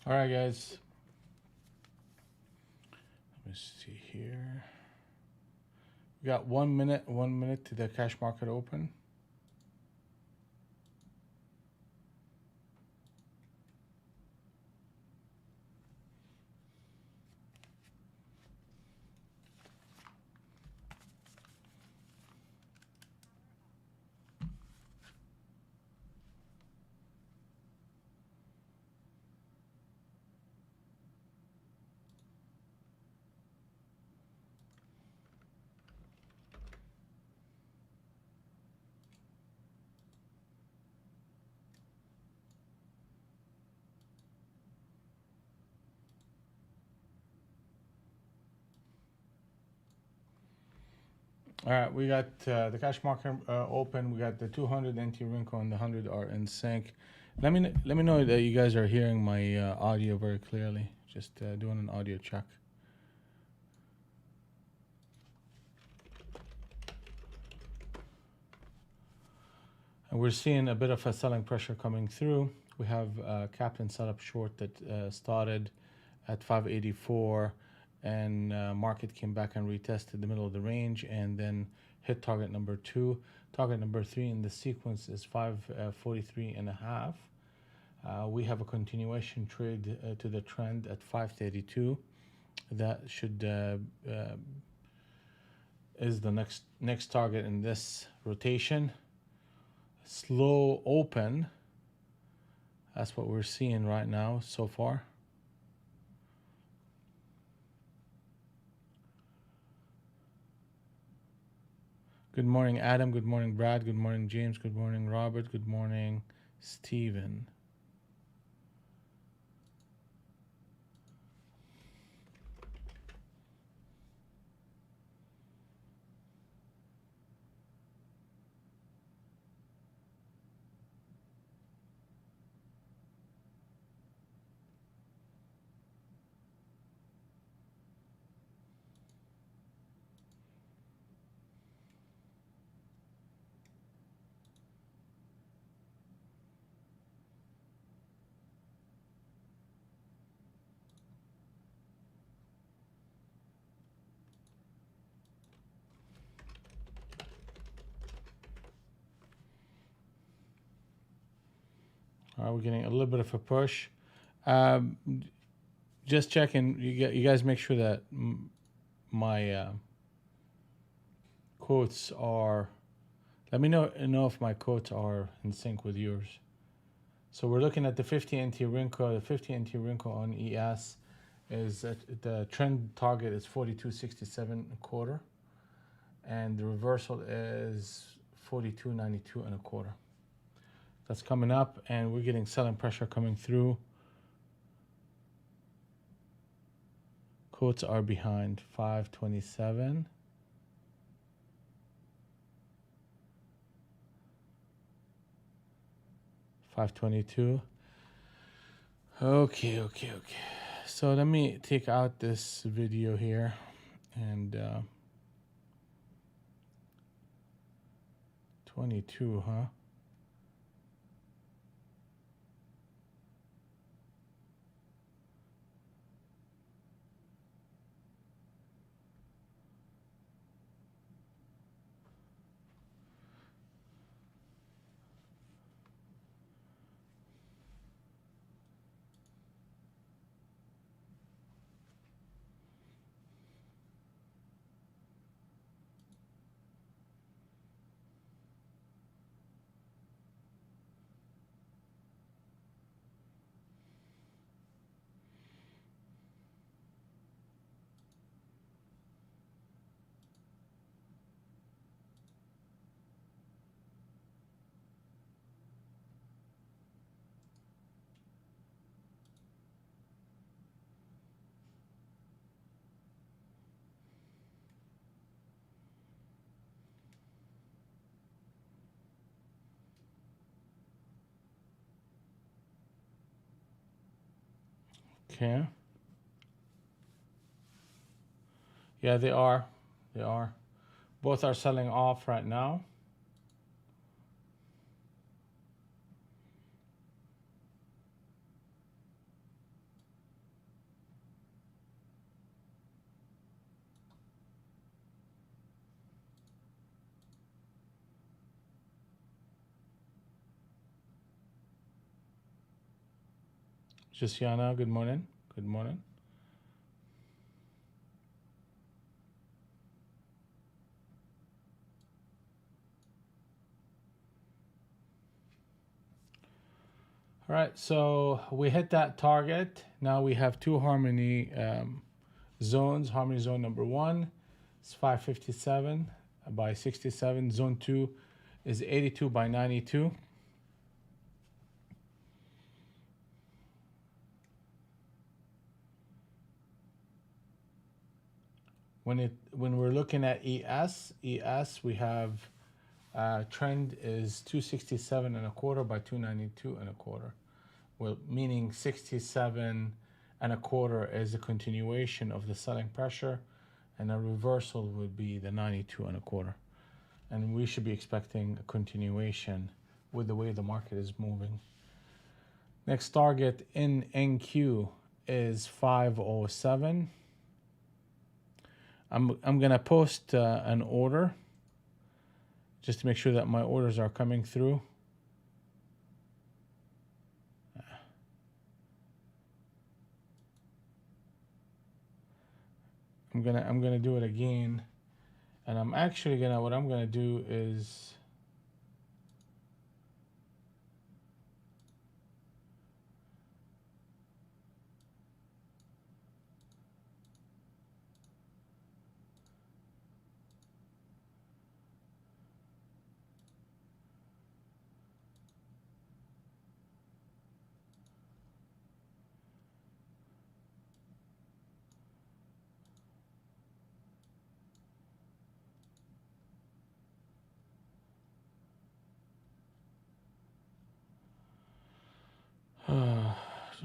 All right, guys. Let me see here. We got 1 minute, 1 minute to the cash market open. All right, we got the cash market open. We got the 200 NT wrinkle and the 100 are in sync. Let me know that you guys are hearing my audio very clearly. Just doing an audio check. And we're seeing a bit of a selling pressure coming through. We have Captain setup short that started at 584, and market came back and retested the middle of the range and then hit target number 2. Target number 3 in the sequence is 543 and a half. We have a continuation trade to the trend at 532. That should is the next target in this rotation. Slow open. That's what we're seeing right now so far. Good morning, Adam. Good morning, Brad. Good morning, James. Good morning, Robert. Good morning, Steven. All right, we're getting a little bit of a push. Just checking. You guys make sure that my quotes are. Let me know if my quotes are in sync with yours. So we're looking at the 50 NT wrinkle. The 50 NT wrinkle on ES is the trend target is 42.67 and a quarter, and the reversal is 42.92 and a quarter. That's coming up, and we're getting selling pressure coming through. Quotes are behind 527. $522. Okay. So let me take out this video here and 22, huh? Okay. Yeah, they are. Both are selling off right now. Josiana, good morning. Good morning. All right, so we hit that target. Now we have two harmony zones. Harmony zone number one is 557 by 67. Zone two is 82 by 92. When we're looking at ES, we have trend is 267 and a quarter by 292 and a quarter. Well, meaning 67 and a quarter is a continuation of the selling pressure, and a reversal would be the 92 and a quarter. And we should be expecting a continuation with the way the market is moving. Next target in NQ is 507. I'm gonna post an order just to make sure that my orders are coming through. I'm gonna do it again, and I'm actually what I'm gonna do is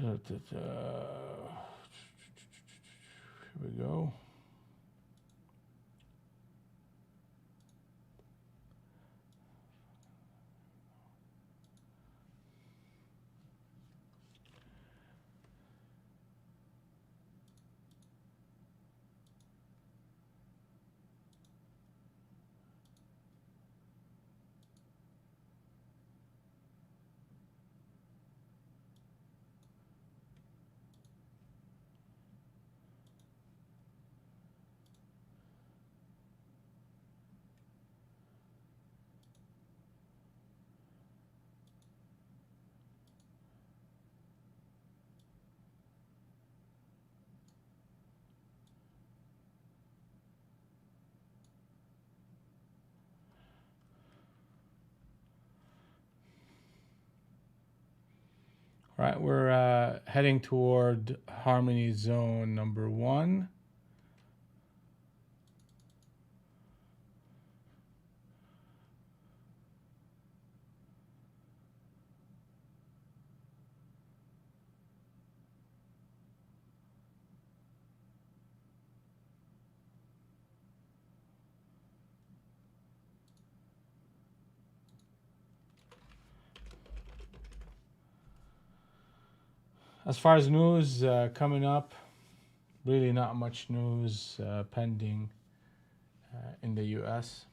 here we go. All right, we're heading toward harmony zone number one. As far as news coming up, really not much news pending in the US.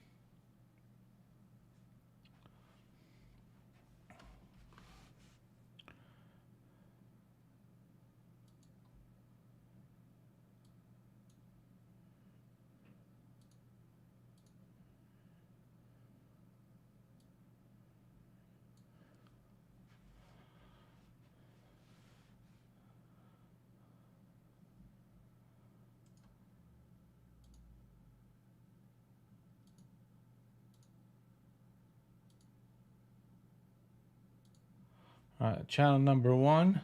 All right, channel number one.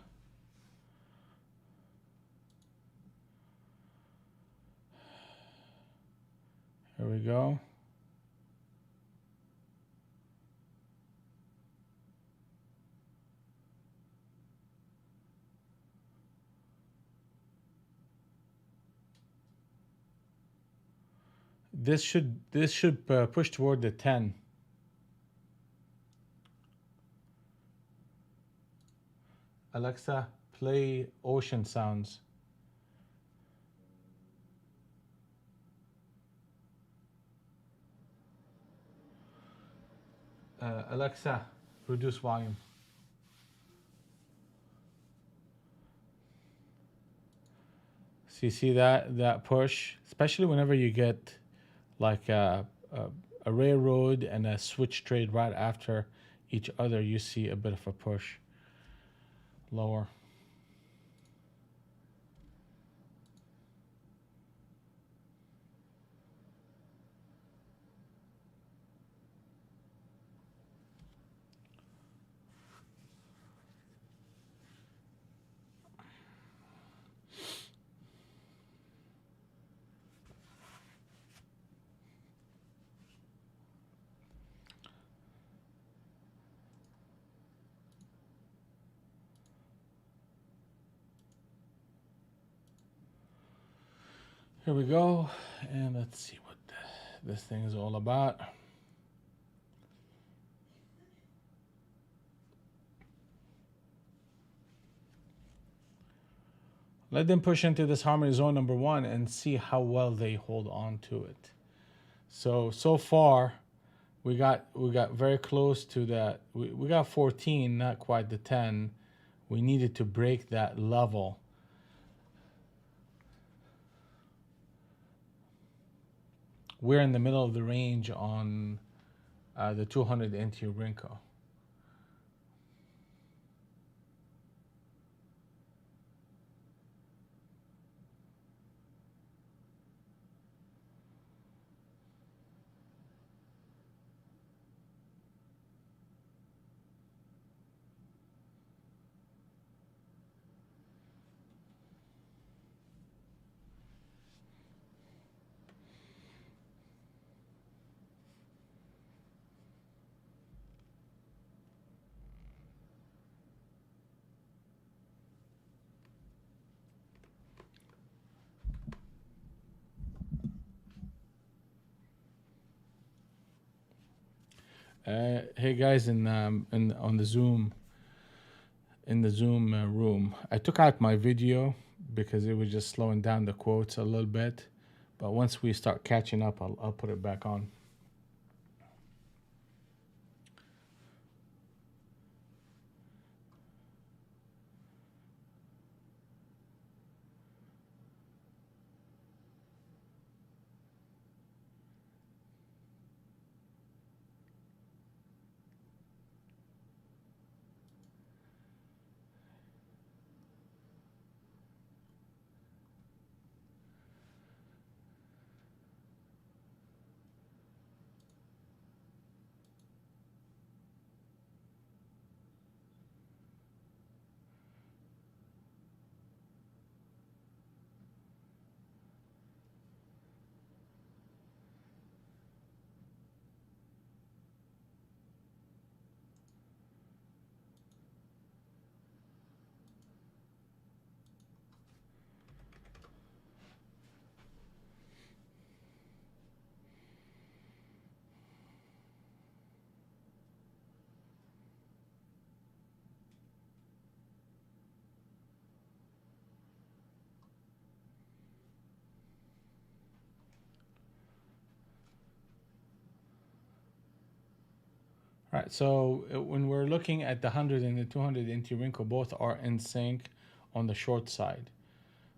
Here we go. This should push toward the 10. Alexa, play ocean sounds. Alexa, reduce volume. So you see that push, especially whenever you get like a railroad and a switch trade right after each other, you see a bit of a push lower. Here we go, and let's see what this thing is all about. Let them push into this harmony zone number 1 and see how well they hold on to it. So far, we got very close to that. We got 14, not quite the 10. We needed to break that level. We're in the middle of the range on the 200 NT Rinko. Hey guys, on the Zoom, in the Zoom room, I took out my video because it was just slowing down the quotes a little bit. But once we start catching up, I'll put it back on. All right, so when we're looking at the 100 and the 200 NT Rinko, both are in sync on the short side.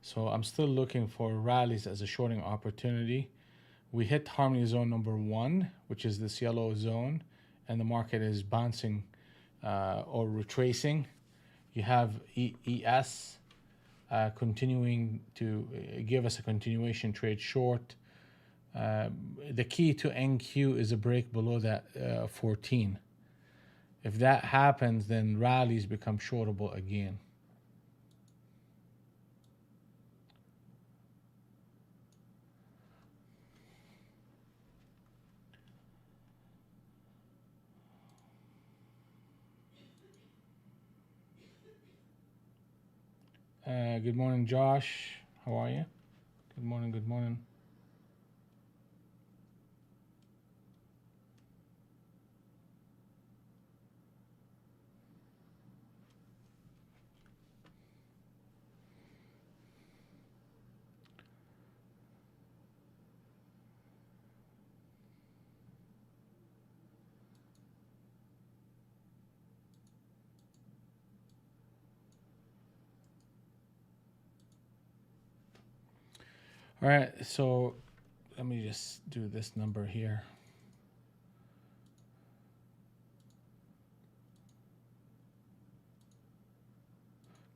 So I'm still looking for rallies as a shorting opportunity. We hit harmony zone number 1, which is this yellow zone, and the market is bouncing or retracing. You have ES continuing to give us a continuation trade short. The key to NQ is a break below that 14. If that happens, then rallies become shortable again. Good morning, Josh. How are you? Good morning, good morning. All right, so let me just do this number here.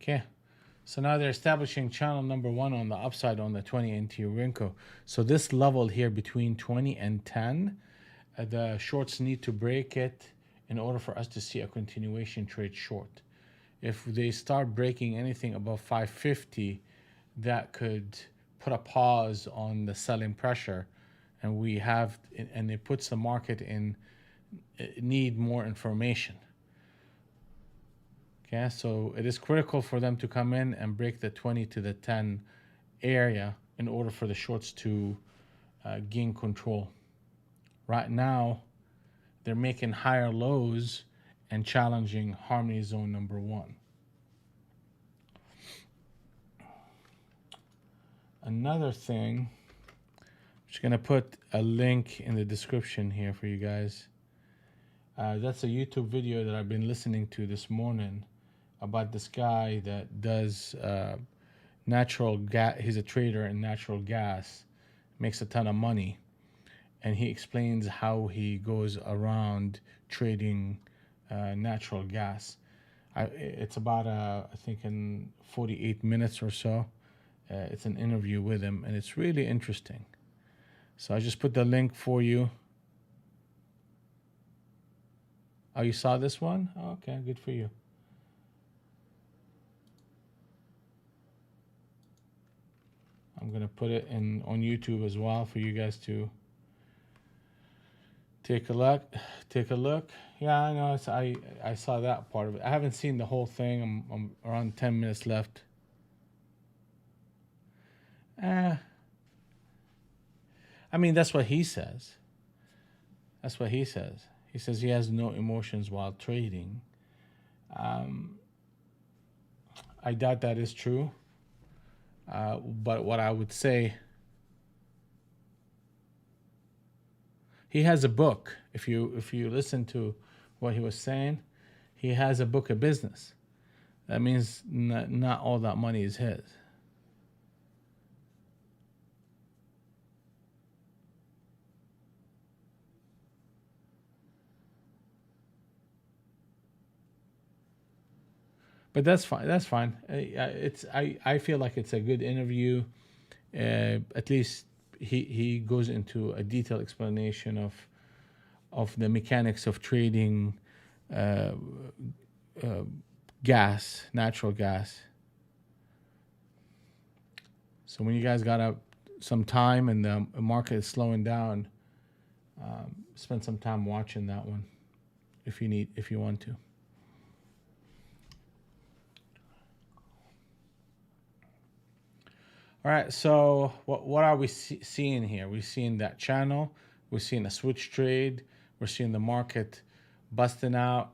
Okay, so now they're establishing channel number 1 on the upside on the 20 NT Rinko. So this level here between 20 and 10, the shorts need to break it in order for us to see a continuation trade short. If they start breaking anything above 550, that could put a pause on the selling pressure, and it puts the market in need more information. Okay, so it is critical for them to come in and break the 20 to the 10 area in order for the shorts to gain control. Right now, they're making higher lows and challenging harmony zone number 1. Another thing, I'm just gonna put a link in the description here for you guys. That's a YouTube video that I've been listening to this morning about this guy that does natural gas. He's a trader in natural gas, makes a ton of money, and he explains how he goes around trading natural gas. It's about I think in 48 minutes or so. It's an interview with him, and it's really interesting. So I just put the link for you. Oh, you saw this one? Oh, okay, good for you. I'm gonna put it on YouTube as well for you guys to take a look. Yeah, I know. I saw that part of it. I haven't seen the whole thing. I'm around 10 minutes left. I mean, that's what he says. That's what he says. He says he has no emotions while trading. I doubt that is true. But what I would say, he has a book. If you listen to what he was saying, he has a book of business. That means not all that money is his. But that's fine. That's fine. I feel like it's a good interview. At least he goes into a detailed explanation of the mechanics of trading gas, natural gas. So when you guys got some time and the market is slowing down, spend some time watching that one if you want to. All right, so what are we seeing here? We're seeing that channel. We're seeing a switch trade. We're seeing the market busting out.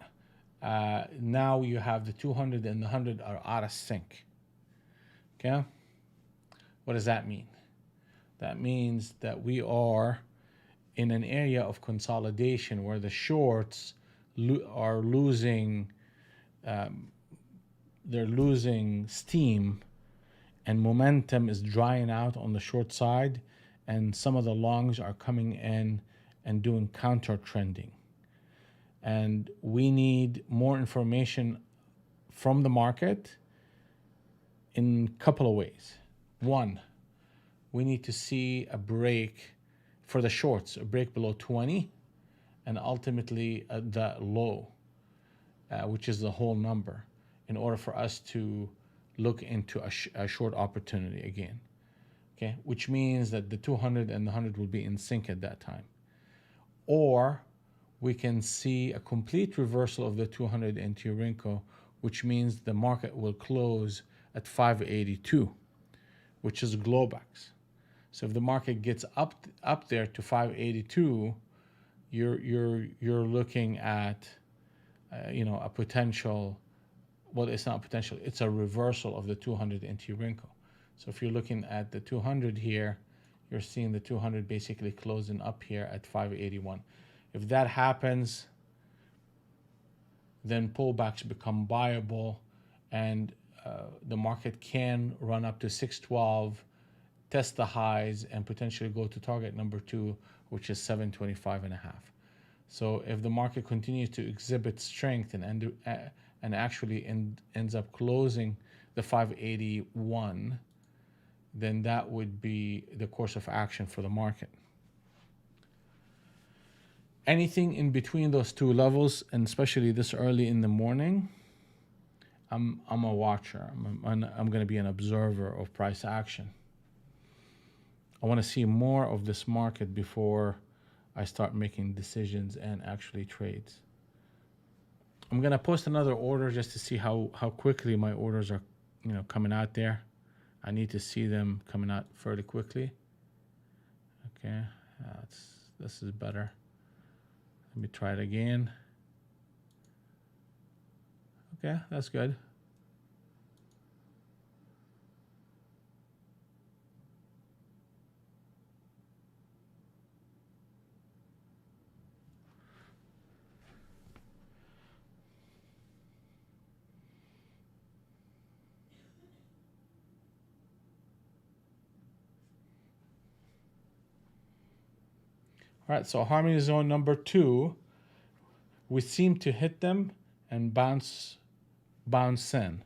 Now you have the 200 and the 100 are out of sync. Okay? What does that mean? That means that we are in an area of consolidation where the shorts are losing, they're losing steam, and momentum is drying out on the short side, and some of the longs are coming in and doing counter trending. And we need more information from the market in a couple of ways. One, we need to see a break for the shorts, a break below 20, and ultimately that low, which is the whole number, in order for us to look into a short opportunity again. Okay, which means that the 200 and the 100 will be in sync at that time. Or we can see a complete reversal of the 200 NT Rinko, which means the market will close at 582, which is Globex. So if the market gets up there to 582, you're looking at a potential. Well, it's not potential. It's a reversal of the 200 NT Rinko. So if you're looking at the 200 here, you're seeing the 200 basically closing up here at 581. If that happens, then pullbacks become viable, and the market can run up to 612, test the highs and potentially go to target number 2, which is 725.5. So if the market continues to exhibit strength and actually ends up closing the 581, then that would be the course of action for the market. Anything in between those two levels, and especially this early in the morning, I'm a watcher. I'm going to be an observer of price action. I want to see more of this market before I start making decisions and actually trades. I'm going to post another order just to see how quickly my orders are, coming out there. I need to see them coming out fairly quickly. Okay, this is better. Let me try it again. Okay, that's good. All right, so harmony zone number 2, we seem to hit them and bounce in.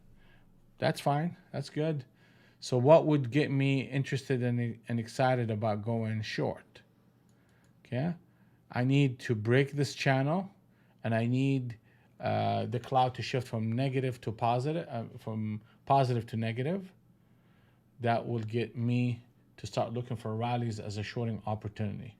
That's fine. That's good. So what would get me interested and excited about going short? Okay, I need to break this channel, and I need the cloud to shift from negative to positive, from positive to negative. That will get me to start looking for rallies as a shorting opportunity.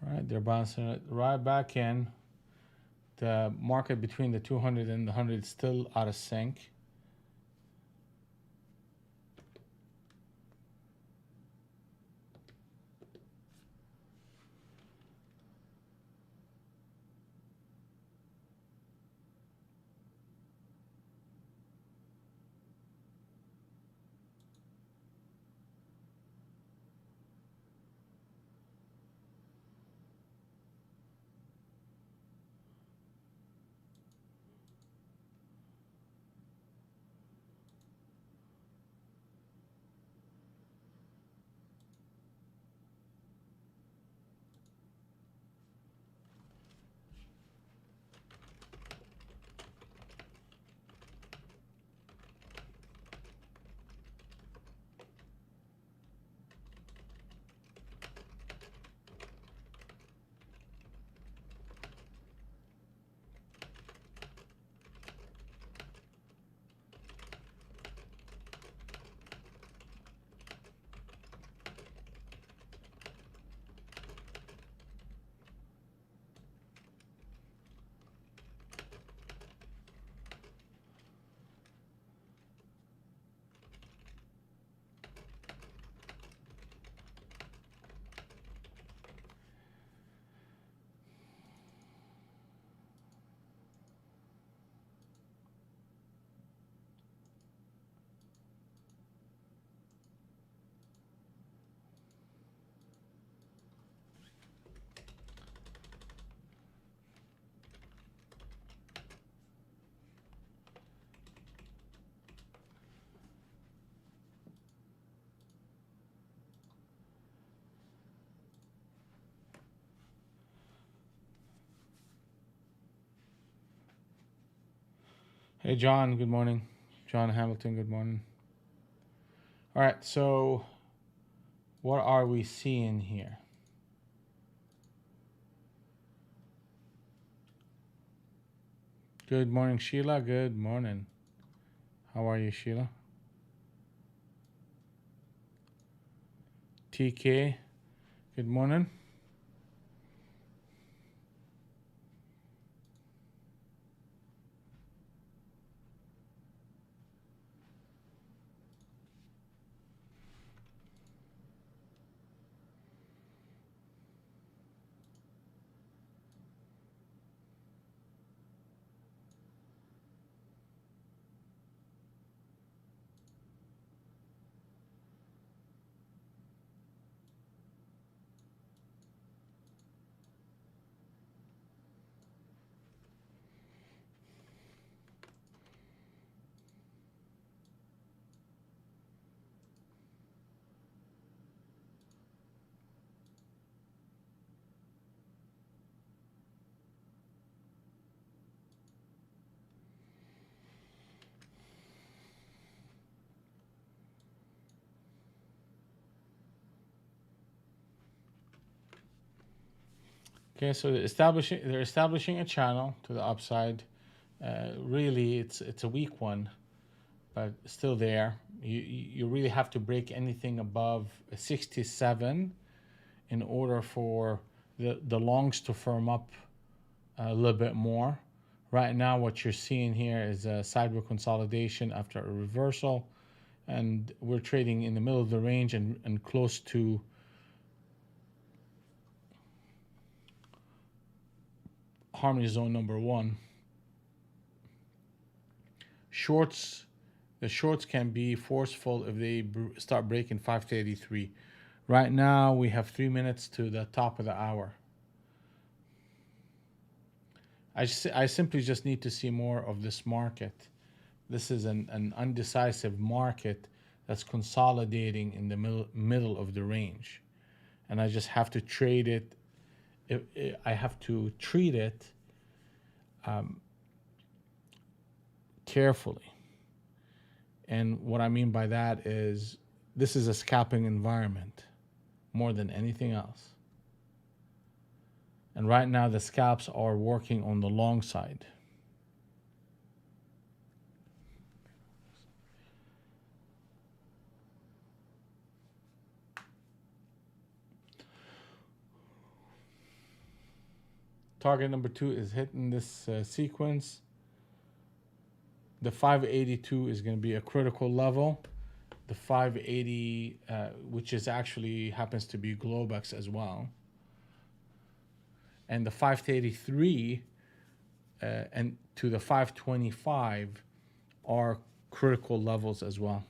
All right, they're bouncing it right back in. The market between the 200 and the 100 is still out of sync. Hey, John, good morning. John Hamilton, good morning. All right, so what are we seeing here? Good morning, Sheila. Good morning. How are you, Sheila? TK, good morning. Okay, so they're establishing a channel to the upside. Really, it's a weak one, but still there. You really have to break anything above 67 in order for the longs to firm up a little bit more. Right now, what you're seeing here is a sideways consolidation after a reversal, and we're trading in the middle of the range and close to harmony zone number one. The shorts can be forceful if they start breaking 533. Right now, we have 3 minutes to the top of the hour. I simply just need to see more of this market. This is an undecisive market that's consolidating in the middle of the range. And I just have to trade it. I have to treat it carefully. And what I mean by that is this is a scalping environment more than anything else. And right now, the scalps are working on the long side. Target number 2 is hitting this sequence. The 582 is going to be a critical level. The 580, which is actually happens to be Globex as well. And the 533 and to the 525 are critical levels as well.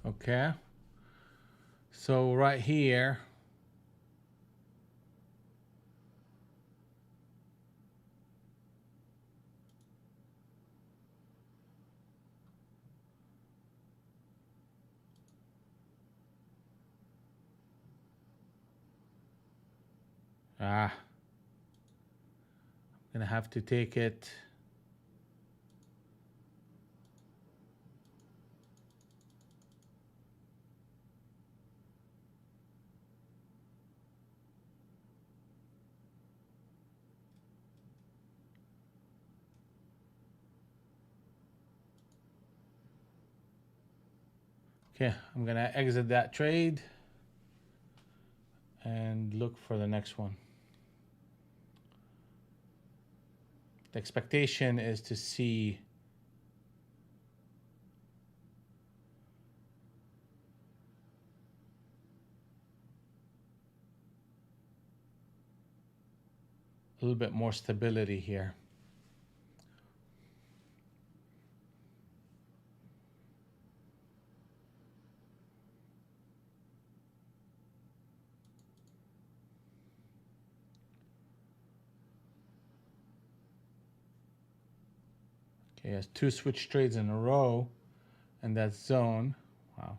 Okay, so right here, I'm gonna have to take it. Okay, I'm gonna exit that trade and look for the next one. The expectation is to see a little bit more stability here. Okay, has two switch trades in a row in that zone. Wow.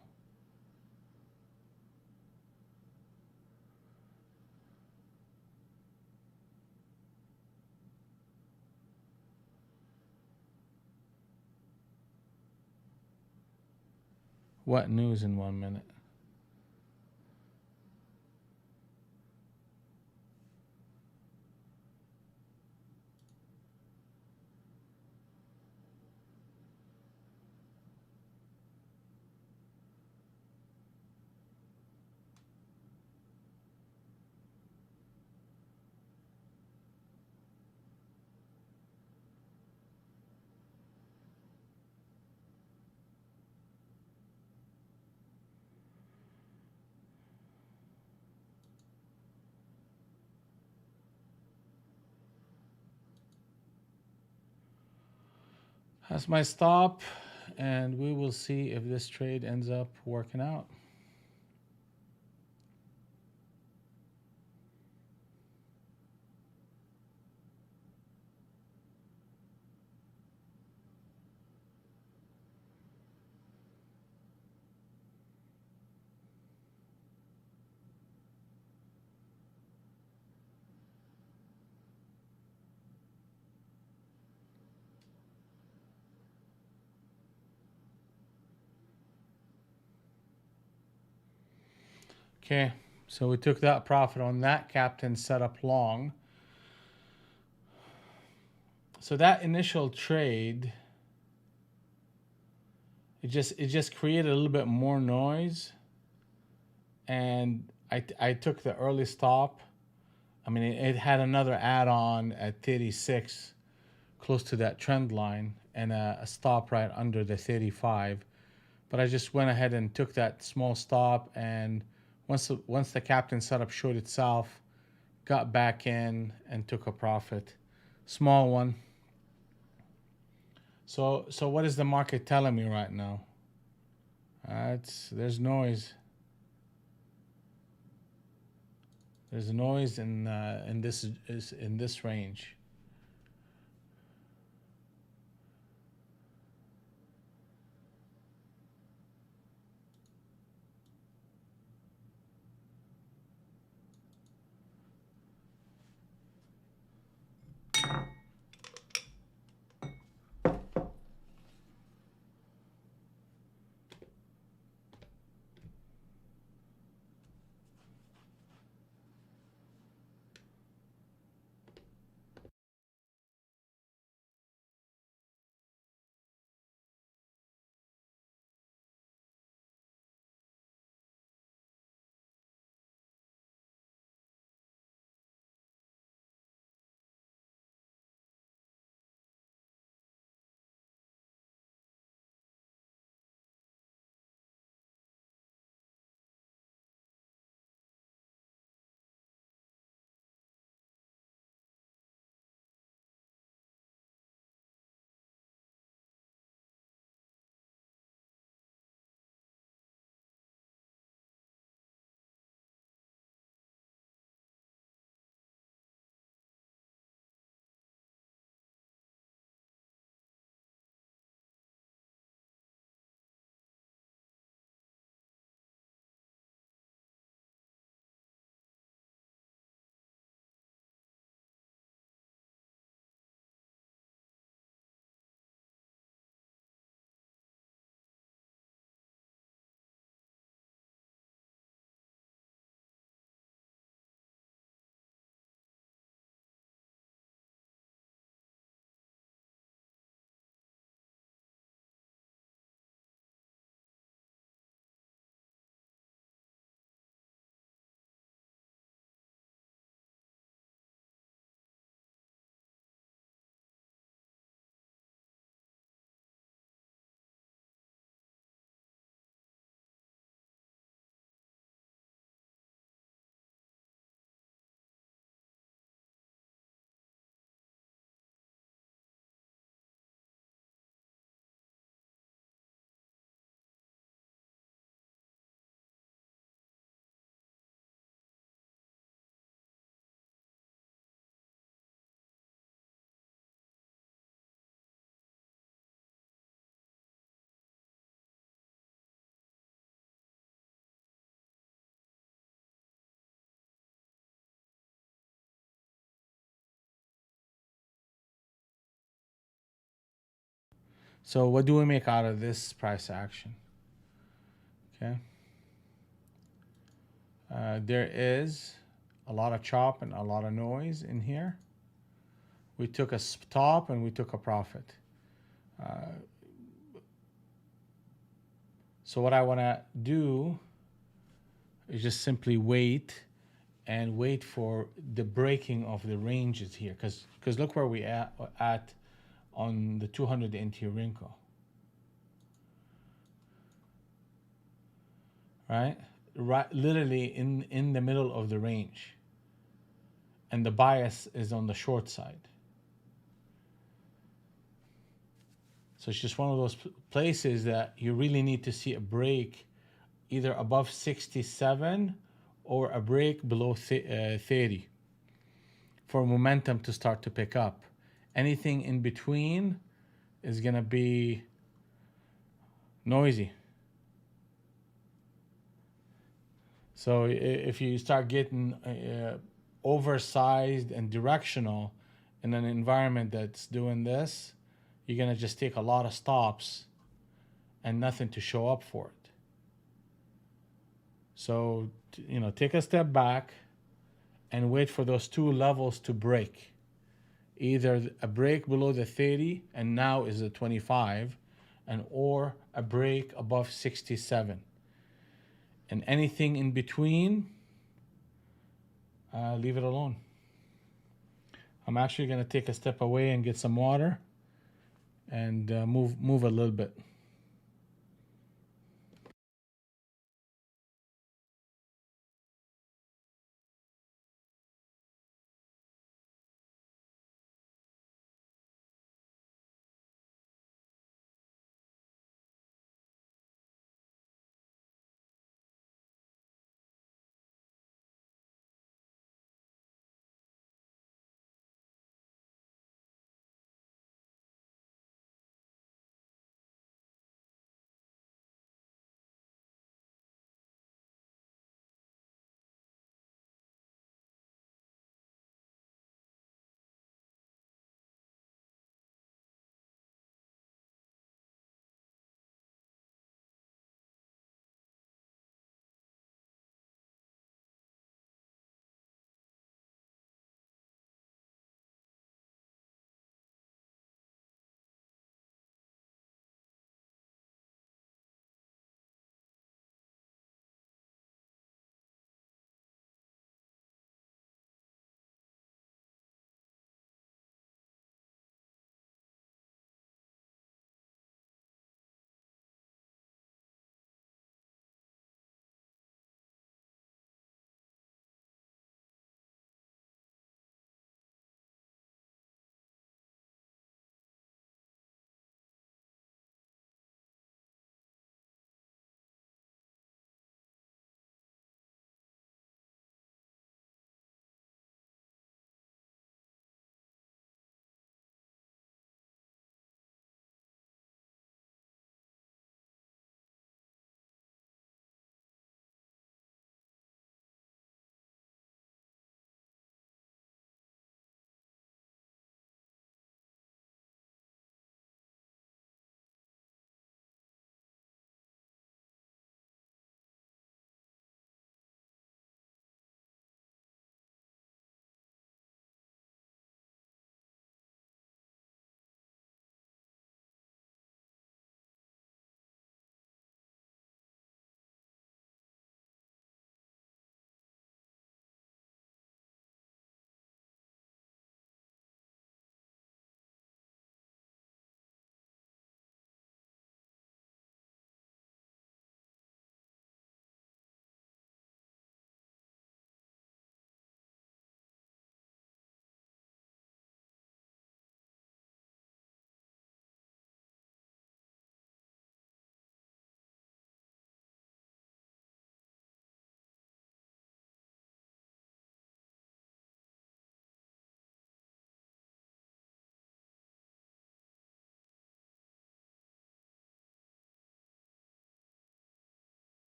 What news in 1 minute? That's my stop, and we will see if this trade ends up working out. Okay, so we took that profit on that captain set up long. So that initial trade, it just created a little bit more noise, and I took the early stop. I mean, it had another add-on at 36, close to that trend line, and a stop right under the 35. But I just went ahead and took that small stop, and once the captain setup showed itself, got back in and took a profit, small one. So what is the market telling me right now? There's noise. There's noise in this range. So what do we make out of this price action? Okay. There is a lot of chop and a lot of noise in here. We took a stop and we took a profit. So what I want to do is just simply wait and wait for the breaking of the ranges here, because look where we at on the 200 NT-Rinko, right? Right, literally in the middle of the range, and the bias is on the short side. So it's just one of those places that you really need to see a break either above 67 or a break below 30 for momentum to start to pick up. Anything in between is going to be noisy. So if you start getting oversized and directional in an environment that's doing this, you're going to just take a lot of stops and nothing to show up for it. So, take a step back and wait for those two levels to break. Either a break below the 30 and now is a 25, or a break above 67. And anything in between, leave it alone. I'm actually going to take a step away and get some water and move a little bit.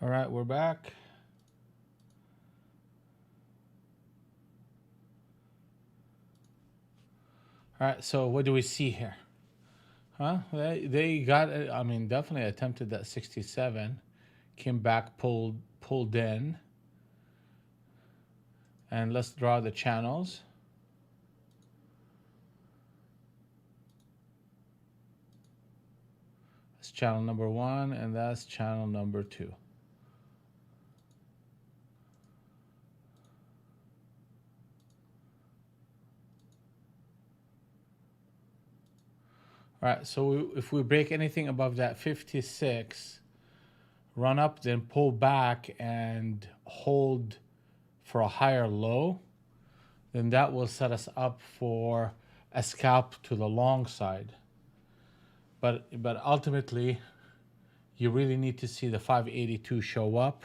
All right, we're back. All right, so what do we see here? Huh? They got it. I mean, definitely attempted that 67, came back, pulled in, and let's draw the channels. That's channel number 1, and that's channel number 2. All right, so if we break anything above that 56, run up, then pull back and hold for a higher low, then that will set us up for a scalp to the long side. But ultimately, you really need to see the 582 show up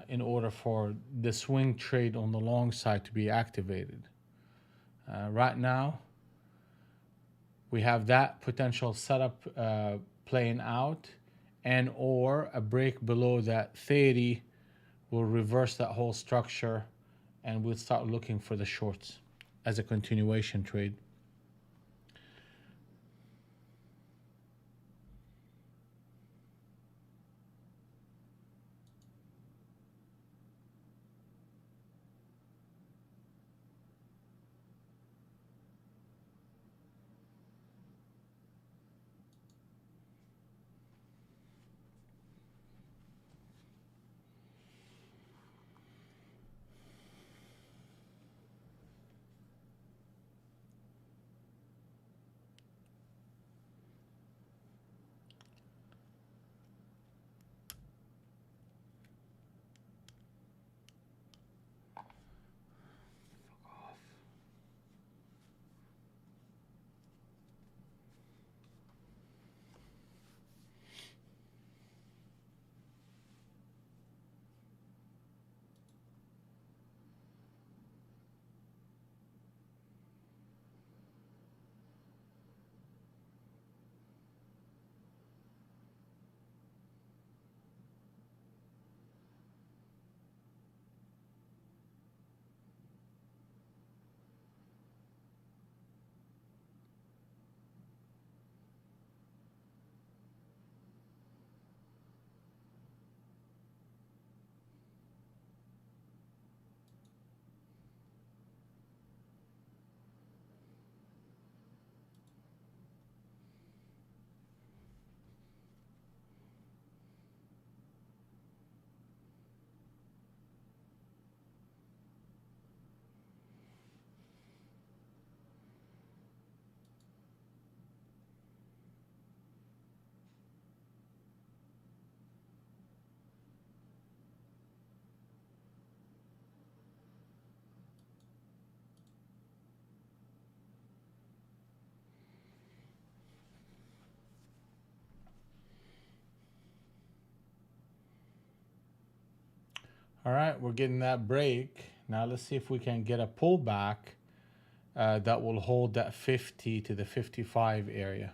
in order for the swing trade on the long side to be activated. Right now, we have that potential setup playing out, and or a break below that 30 will reverse that whole structure, and we'll start looking for the shorts as a continuation trade. All right, we're getting that break. Now let's see if we can get a pullback that will hold that 50 to the 55 area.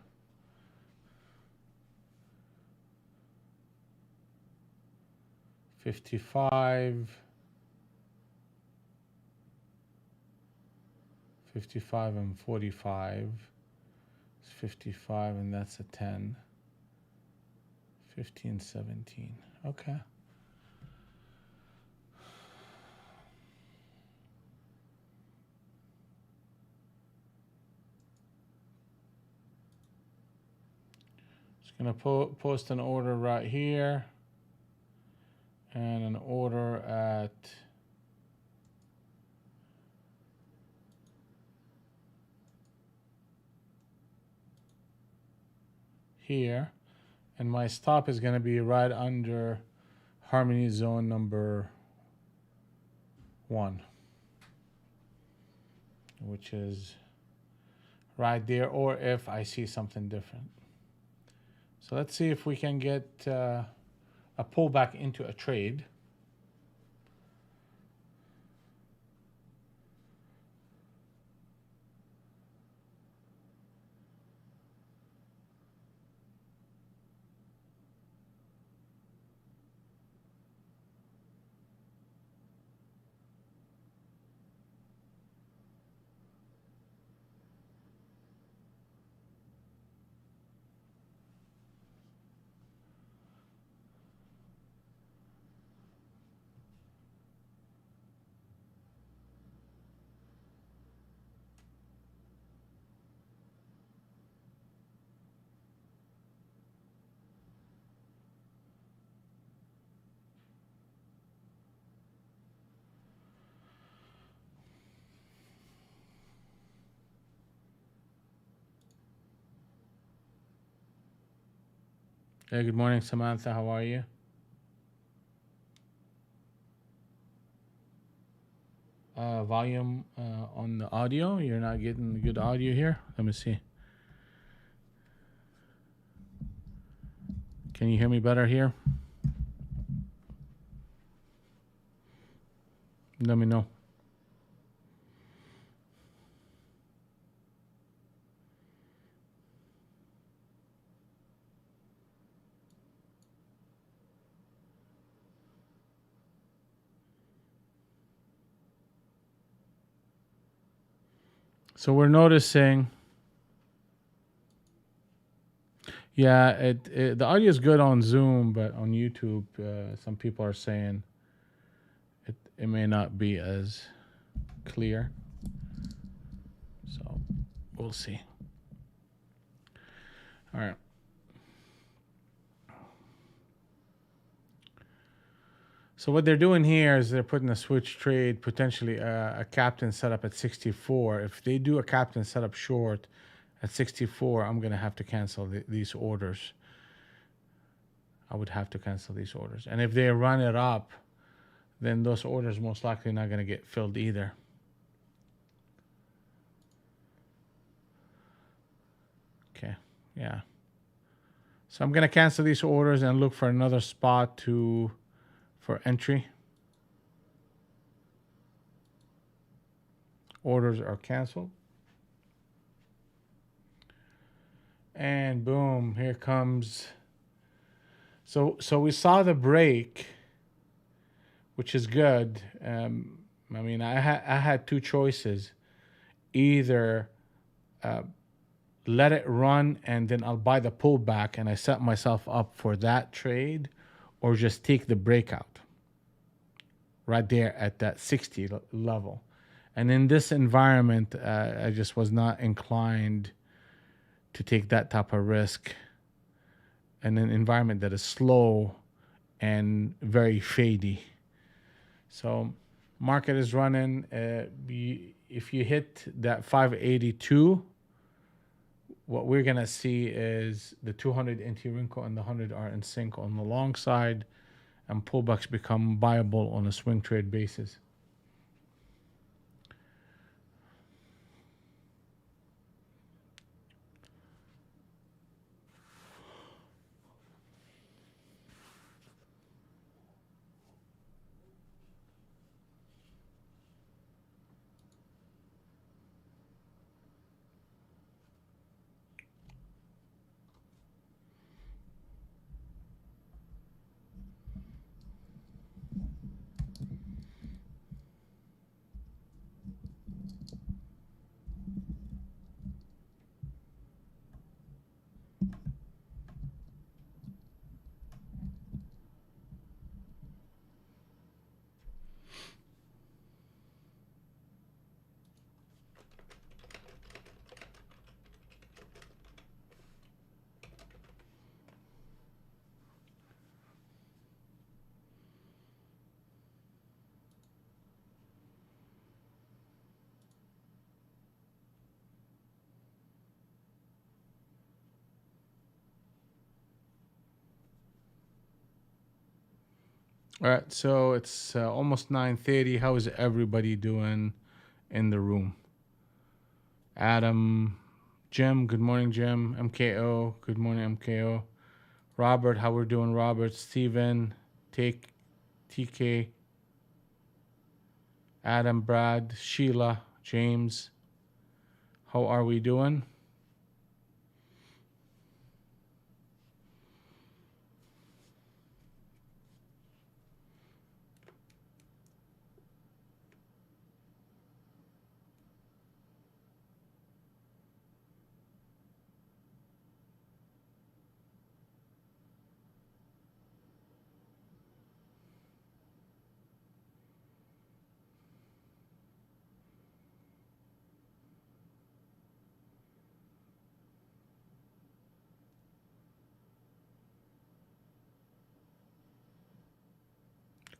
$55, 55 and 45. It's 55 and that's a 10. 15, 17. Okay. Just gonna post an order right here and an order at here, and my stop is going to be right under harmony zone number 1, which is right there, or if I see something different. So let's see if we can get a pullback into a trade. Hey, good morning, Samantha. How are you? Volume on the audio. You're not getting good audio here. Let me see. Can you hear me better here? Let me know. So we're noticing, yeah, the audio is good on Zoom, but on YouTube, some people are saying it may not be as clear. So we'll see. All right. So what they're doing here is they're putting a switch trade, potentially a captain setup at 64. If they do a captain setup short at 64, I'm going to have to cancel these orders. I would have to cancel these orders. And if they run it up, then those orders most likely not going to get filled either. Okay, yeah. So I'm going to cancel these orders and look for another spot for entry. Orders are canceled. And boom, here comes. So we saw the break, which is good. I mean, I had two choices. Either let it run and then I'll buy the pullback and I set myself up for that trade, or just take the breakout right there at that 60 level. And in this environment, I just was not inclined to take that type of risk in an environment that is slow and very fady. So market is running. If you hit that 582, what we're going to see is the 200 anti-wrinkle and the 100 are in sync on the long side, and pullbacks become viable on a swing trade basis. All right, so it's almost 9:30. How is everybody doing in the room? Adam, Jim, good morning, Jim. MKO, good morning, MKO. Robert, how we're doing, Robert. Steven, TK, Adam, Brad, Sheila, James. How are we doing?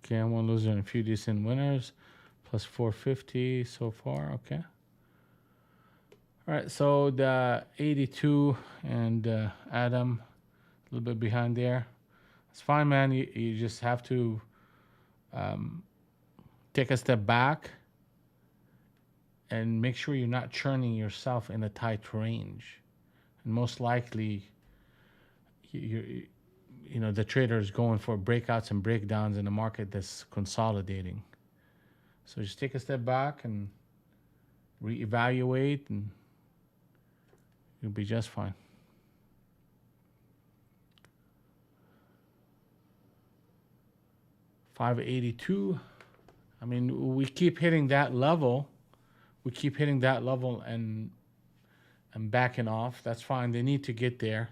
Okay, I'm one loser and a few decent winners. Plus 450 so far. Okay. All right, so the 82 and Adam, A little bit behind there. It's fine, man. You just have to take a step back and make sure you're not churning yourself in a tight range. And most likely, you know, the trader is going for breakouts and breakdowns in a market that's consolidating. So just take a step back and reevaluate, and you'll be just fine. $582. I mean, we keep hitting that level. We keep hitting that level and backing off. That's fine. They need to get there.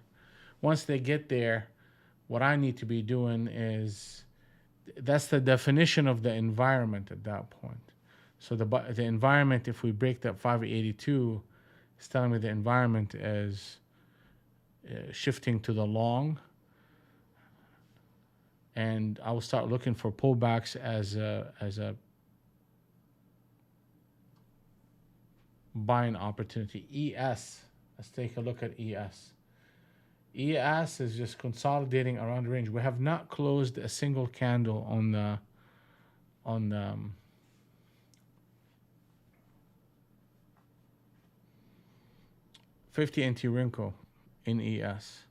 Once they get there, what I need to be doing is, that's the definition of the environment at that point. So the environment, if we break that 582, is telling me the environment is shifting to the long, and I will start looking for pullbacks as a buying opportunity. ES, let's take a look at ES. ES is just consolidating around the range. We have not closed a single candle on the 50 NT Rinko in ES.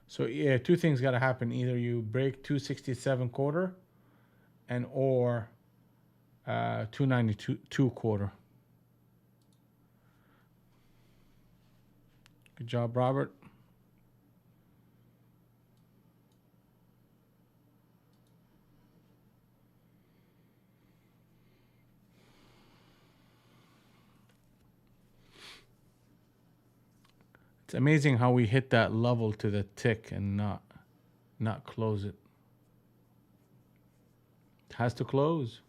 So yeah, two things got to happen. Either you break 267 quarter or 292 quarter. Good job, Robert. It's amazing how we hit that level to the tick and not close it. It has to close.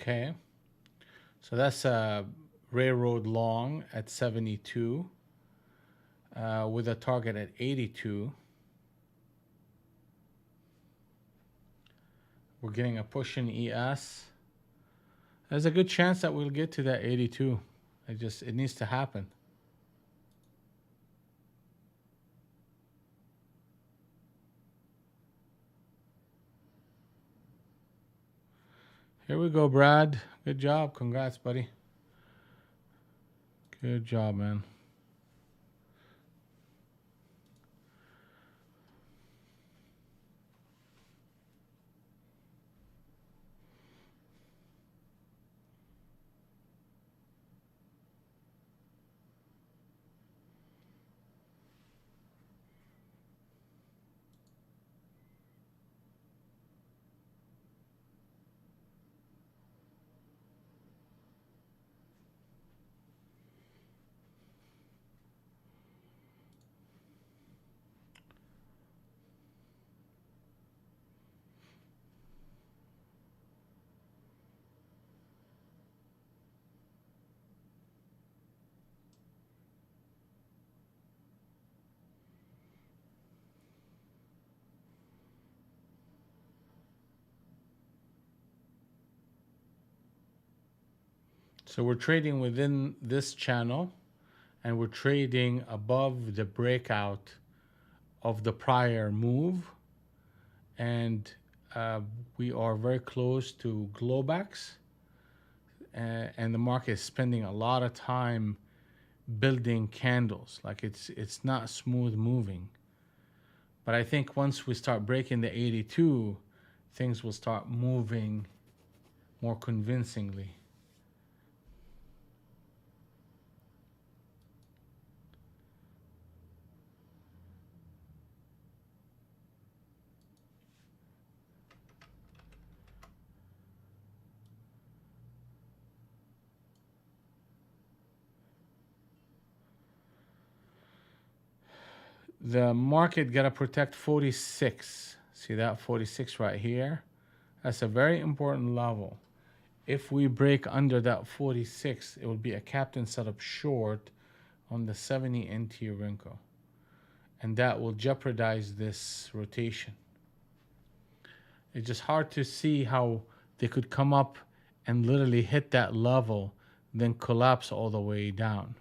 Okay. So that's a railroad long at 72 with a target at 82. We're getting a push in ES. There's a good chance that we'll get to that 82. It needs to happen. Here we go, Brad. Good job. Congrats, buddy. Good job, man. So we're trading within this channel, and we're trading above the breakout of the prior move, and we are very close to Globex, and the market is spending a lot of time building candles. Like it's not smooth moving. But I think once we start breaking the 82, things will start moving more convincingly. The market got to protect 46. See that 46 right here? That's a very important level. If we break under that 46, it will be a captain setup short on the 70 NT Renko. And that will jeopardize this rotation. It's just hard to see how they could come up and literally hit that level, then collapse all the way down.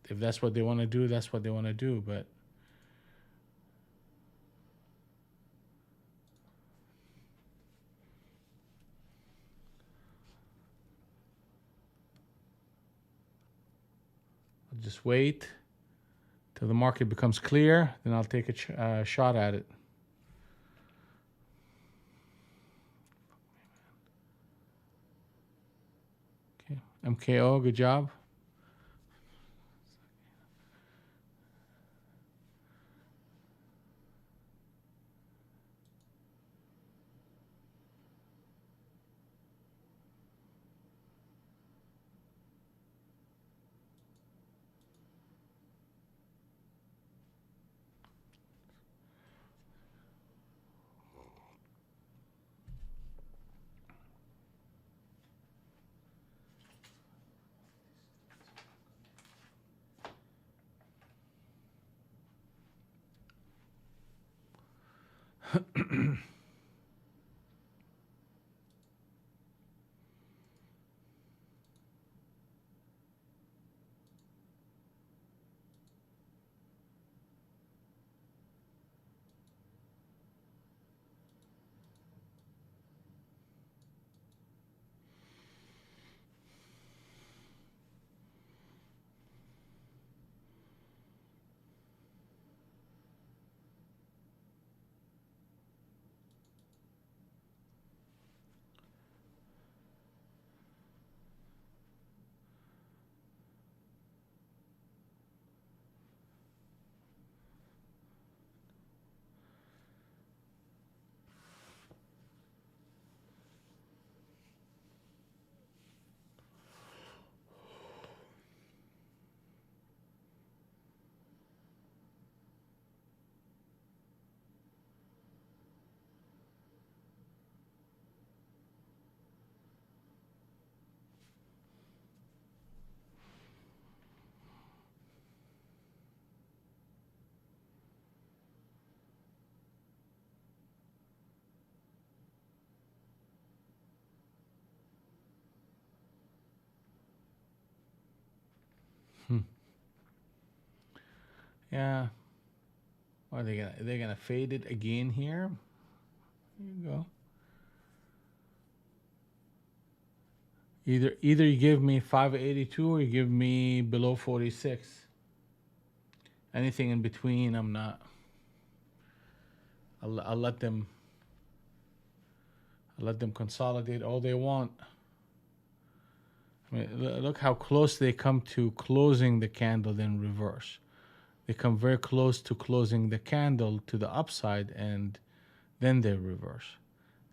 If that's what they want to do, that's what they want to do. But I'll just wait till the market becomes clear, then I'll take a shot at it. Okay, MKO, good job. Yeah. What are they gonna? They're gonna fade it again here. There you go. Either you give me 582 or you give me below 46. Anything in between, I'm not. I'll let them. I'll let them consolidate all they want. I mean, look how close they come to closing the candle, then reverse. They come very close to closing the candle to the upside, and then they reverse.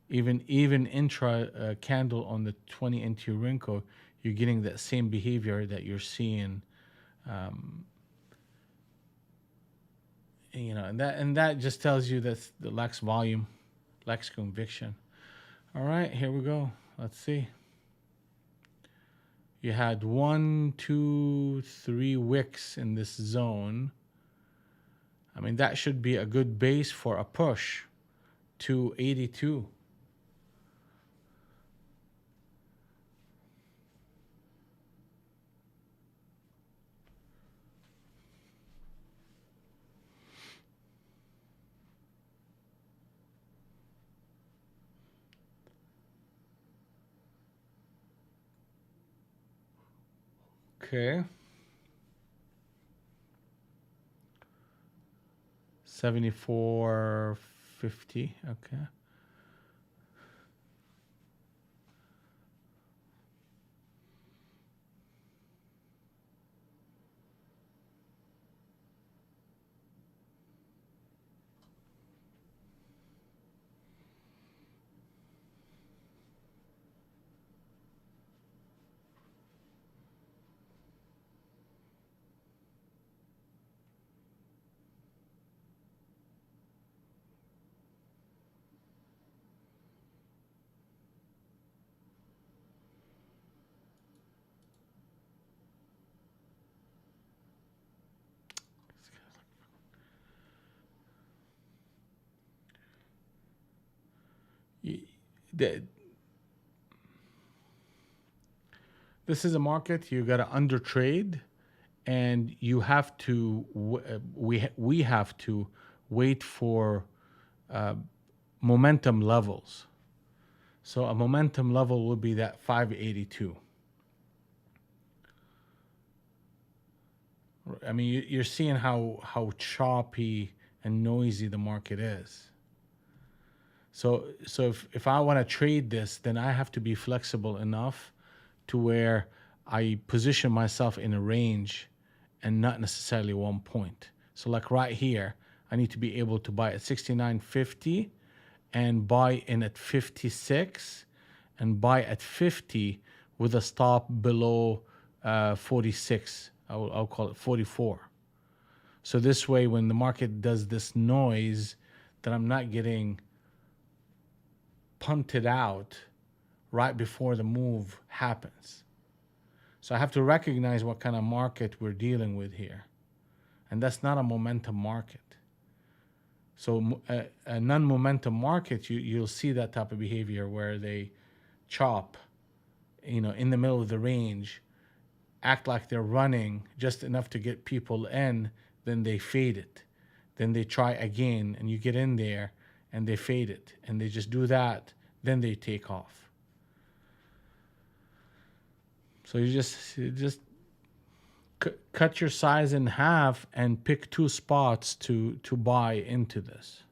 Even intra candle on the 20 NT Rinko, you're getting that same behavior that you're seeing. And that just tells you that the lacks volume, lacks conviction. All right, here we go. Let's see. You had 1, 2, 3 wicks in this zone. I mean, that should be a good base for a push to 82. Okay. 74.50. Okay. This is a market you got to under trade, and you have to we have to wait for momentum levels. So a momentum level would be that 582. I mean, you're seeing how choppy and noisy the market is. So if I want to trade this, then I have to be flexible enough to where I position myself in a range and not necessarily one point. So like right here, I need to be able to buy at 69.50 and buy in at 56 and buy at 50 with a stop below 46. I'll call it 44. So this way, when the market does this noise, that I'm not getting punted out right before the move happens. So I have to recognize what kind of market we're dealing with here. And that's not a momentum market. So a non-momentum market, you'll see that type of behavior where they chop, in the middle of the range, act like they're running just enough to get people in, then they fade it. Then they try again, and you get in there, and they fade it. And they just do that, then they take off. So you just cut your size in half and pick 2 spots to buy into this.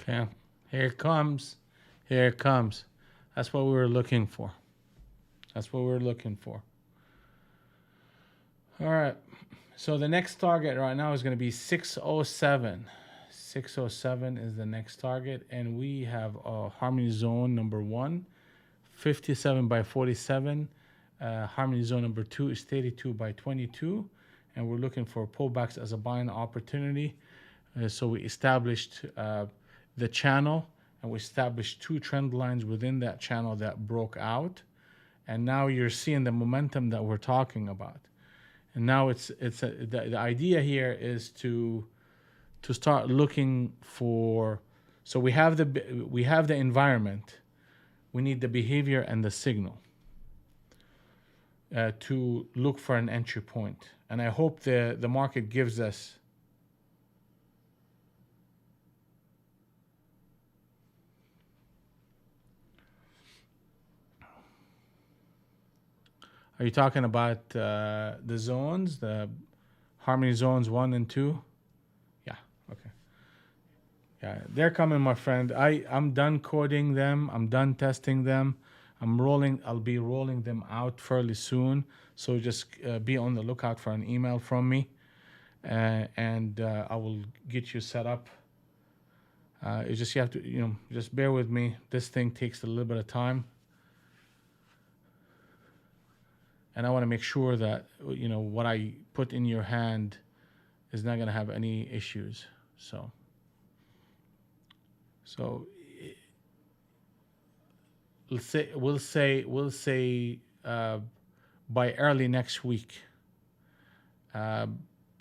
Okay, here it comes. Here it comes. That's what we were looking for. That's what we were looking for. All right. So the next target right now is going to be 607. 607 is the next target, and we have a harmony zone number 1, 57 by 47. Harmony zone number 2 is 32 by 22, and we're looking for pullbacks as a buying opportunity. So we established the channel, and we established 2 trend lines within that channel that broke out, and now you're seeing the momentum that we're talking about. And now the idea here is to start looking for. So we have the environment. We need the behavior and the signal to look for an entry point. And I hope the market gives us. Are you talking about the zones, the harmony zones 1 and 2? Yeah, okay. Yeah, they're coming, my friend. I'm done coding them. I'm done testing them. I'll be rolling them out fairly soon. So just be on the lookout for an email from me, and I will get you set up. It's just you have to, just bear with me. This thing takes a little bit of time. And I want to make sure that, what I put in your hand is not going to have any issues. So we'll say by early next week,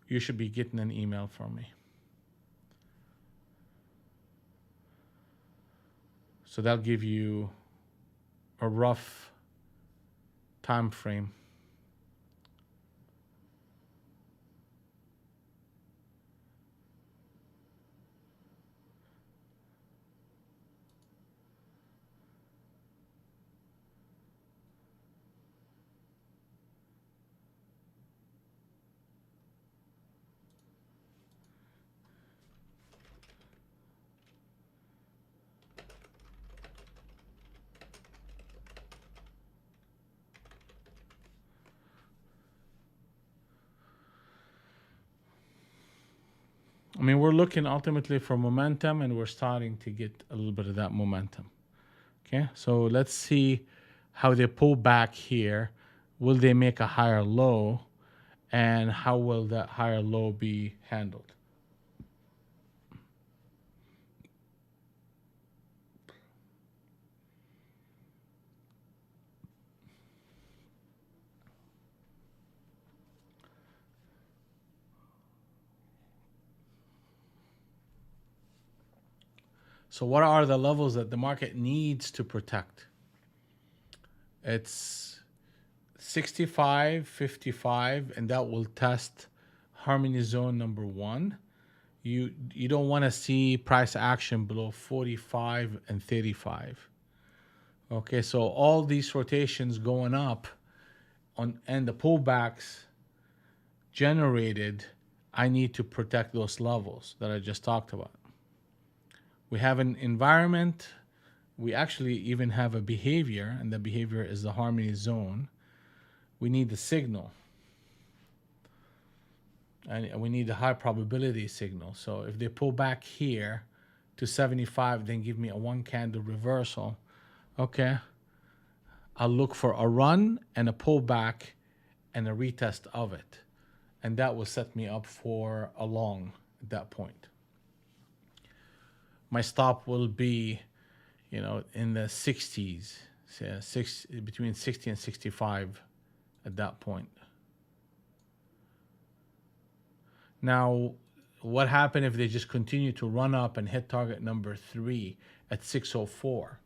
you should be getting an email from me. So that'll give you a rough time frame. I mean, we're looking ultimately for momentum, and we're starting to get a little bit of that momentum. Okay, so let's see how they pull back here. Will they make a higher low, and how will that higher low be handled? So what are the levels that the market needs to protect? It's 65, 55, and that will test harmony zone number 1. You don't want to see price action below 45 and 35. Okay, so all these rotations going up and the pullbacks generated, I need to protect those levels that I just talked about. We have an environment. We actually even have a behavior, and the behavior is the harmony zone. We need the signal, and we need the high probability signal. So if they pull back here to 75, then give me a 1 candle reversal. Okay, I'll look for a run and a pullback and a retest of it, and that will set me up for a long at that point. My stop will be, in the 60s, between 60 and 65 at that point. Now, what happened if they just continue to run up and hit target number 3 at 604?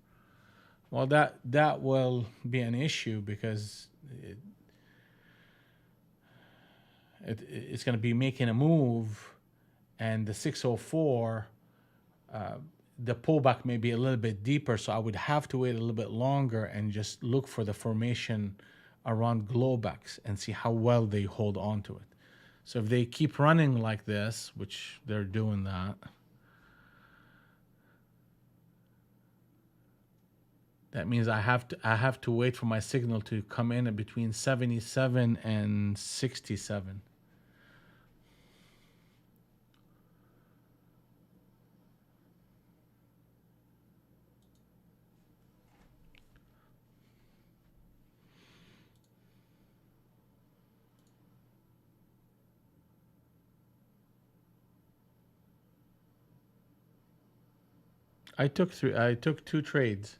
Well, that will be an issue, because it's going to be making a move, and the 604, the pullback may be a little bit deeper, so I would have to wait a little bit longer and just look for the formation around Globex and see how well they hold on to it. So if they keep running like this, which they're doing that, That means I have to wait for my signal to come in at between 77 and 67. I took two trades.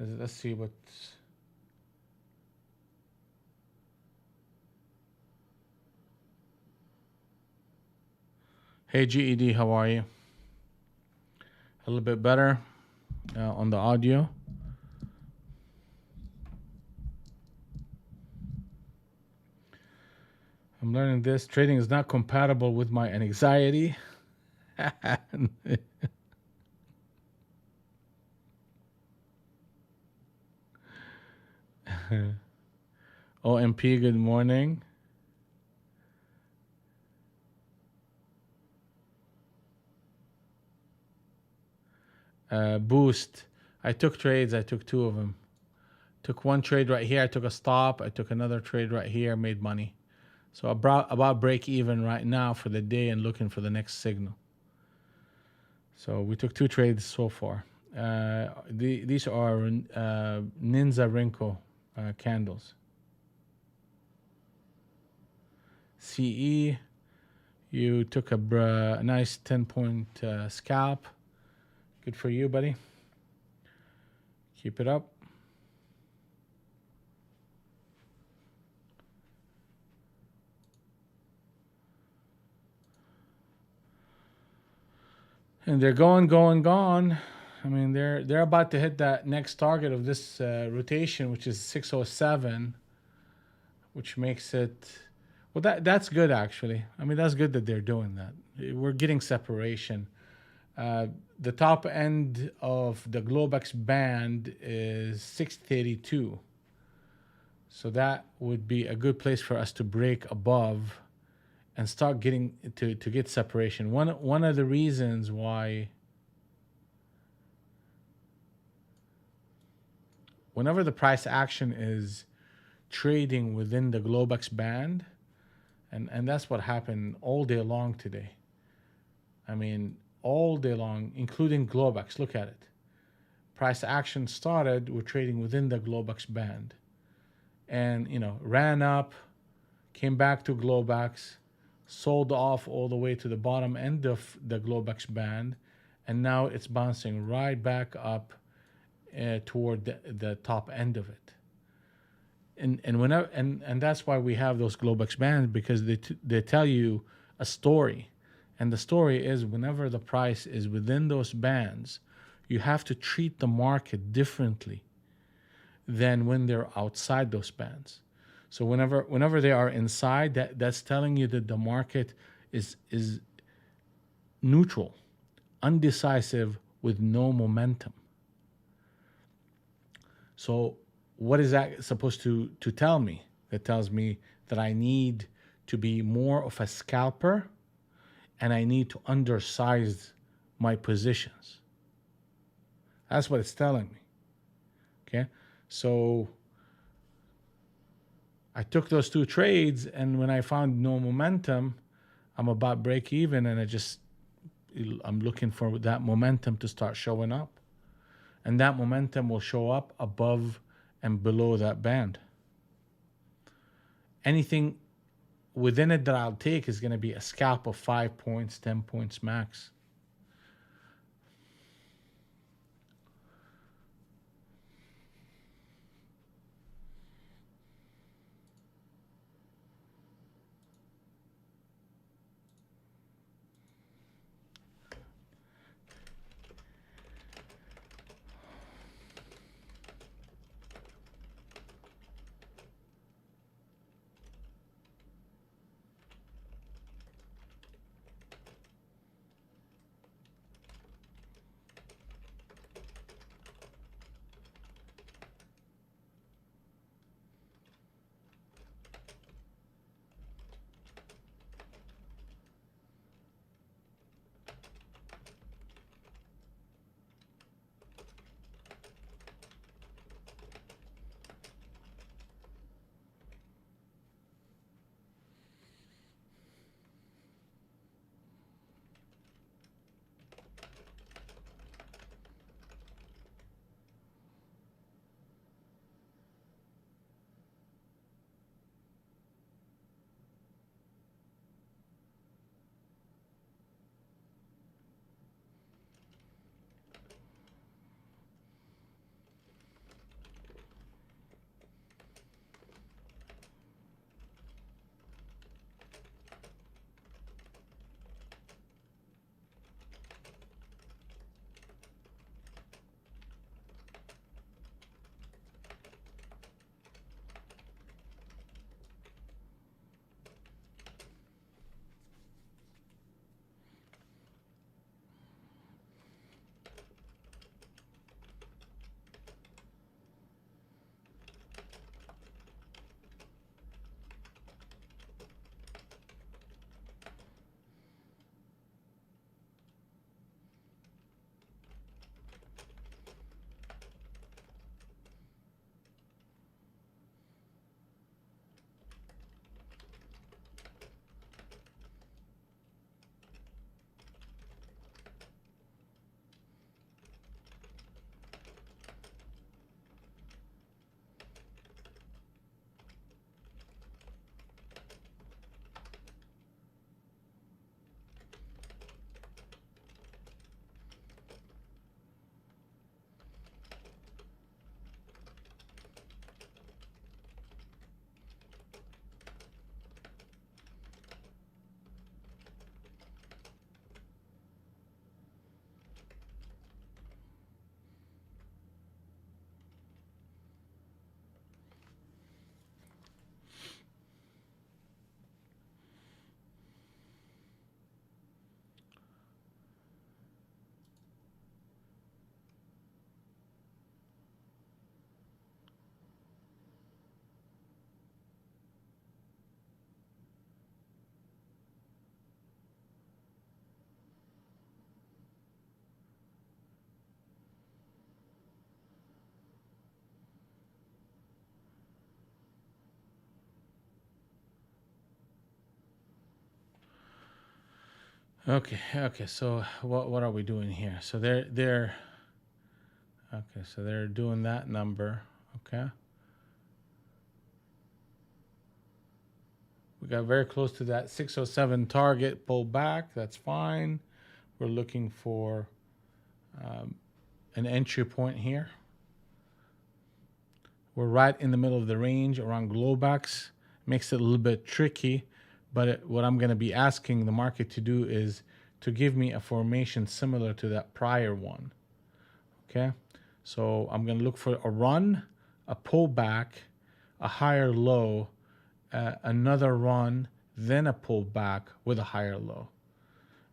Let's see what. Hey GED, how are you? A little bit better on the audio. I'm learning this. Trading is not compatible with my anxiety. OMP, good morning. Boost. I took trades. I took two of them. Took one trade right here. I took a stop. I took another trade right here. Made money. So about break even right now for the day and looking for the next signal. So we took two trades so far. These are Ninja Rinko candles. CE, you took a nice 10-point scalp. Good for you, buddy. Keep it up. And they're going. I mean, they're about to hit that next target of this rotation, which is 607, which makes it, well, that's good actually. I mean, that's good that they're doing that. We're getting separation. The top end of the Globex band is 632. So that would be a good place for us to break above and start getting to get separation. One of the reasons why whenever the price action is trading within the Globex band, and that's what happened all day long today. I mean, all day long, including Globex. Look at it. Price action started, we're trading within the Globex band. And, ran up, came back to Globex, sold off all the way to the bottom end of the Globex band, and now it's bouncing right back up toward the top end of it. And that's why we have those Globex bands, because they tell you a story. And the story is, whenever the price is within those bands, you have to treat the market differently than when they're outside those bands. So whenever they are inside, that's telling you that the market is neutral, undecisive, with no momentum. So what is that supposed to tell me? That tells me that I need to be more of a scalper, and I need to undersize my positions. That's what it's telling me. Okay? So I took those two trades, and when I found no momentum, I'm about break even, and I'm looking for that momentum to start showing up. And that momentum will show up above and below that band. Anything within it that I'll take is going to be a scalp of 5 points, 10 points max. Okay. So what are we doing here? So okay. So they're doing that number. Okay. We got very close to that 607 target. Pull back. That's fine. We're looking for an entry point here. We're right in the middle of the range around Globex. Makes it a little bit tricky, but what I'm going to be asking the market to do is to give me a formation similar to that prior one. Okay, so I'm going to look for a run, a pullback, a higher low, another run, then a pullback with a higher low.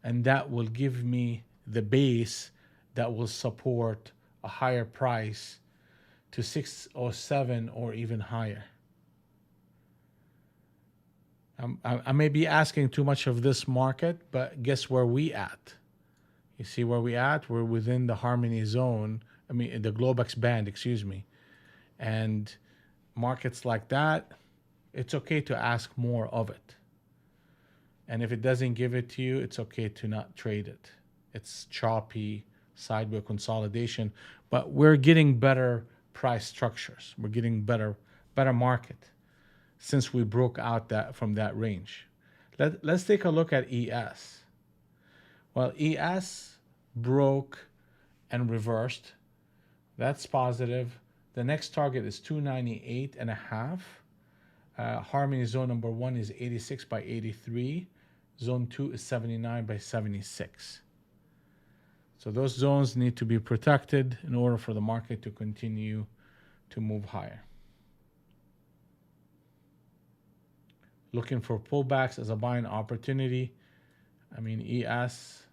And that will give me the base that will support a higher price to 607 or even higher. I may be asking too much of this market, but guess where we at? You see where we at? We're within the harmony zone. I mean, the Globex band, excuse me. And markets like that, it's okay to ask more of it. And if it doesn't give it to you, it's okay to not trade it. It's choppy, sideways consolidation, but we're getting better price structures. We're getting better market since we broke out that from that range. Let's take a look at ES. Well, ES broke and reversed. That's positive. The next target is 298 and a half. Harmony zone number 1 is 86 by 83. Zone 2 is 79 by 76. So those zones need to be protected in order for the market to continue to move higher. Looking for pullbacks as a buying opportunity. I mean, ES.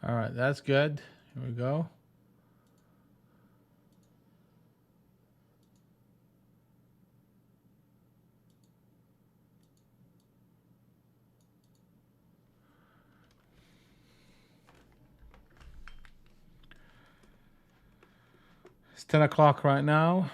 All right, that's good. Here we go. It's 10 o'clock right now.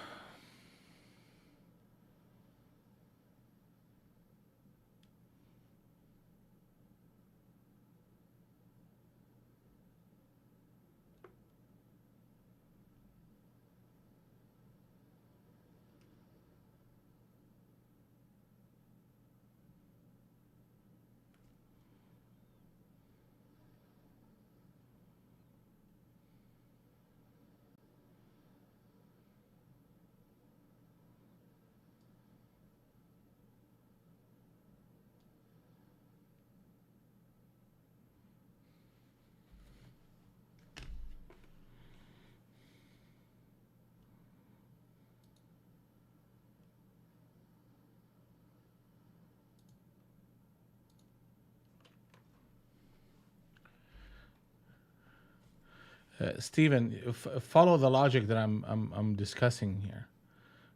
Stephen, follow the logic that I'm discussing here.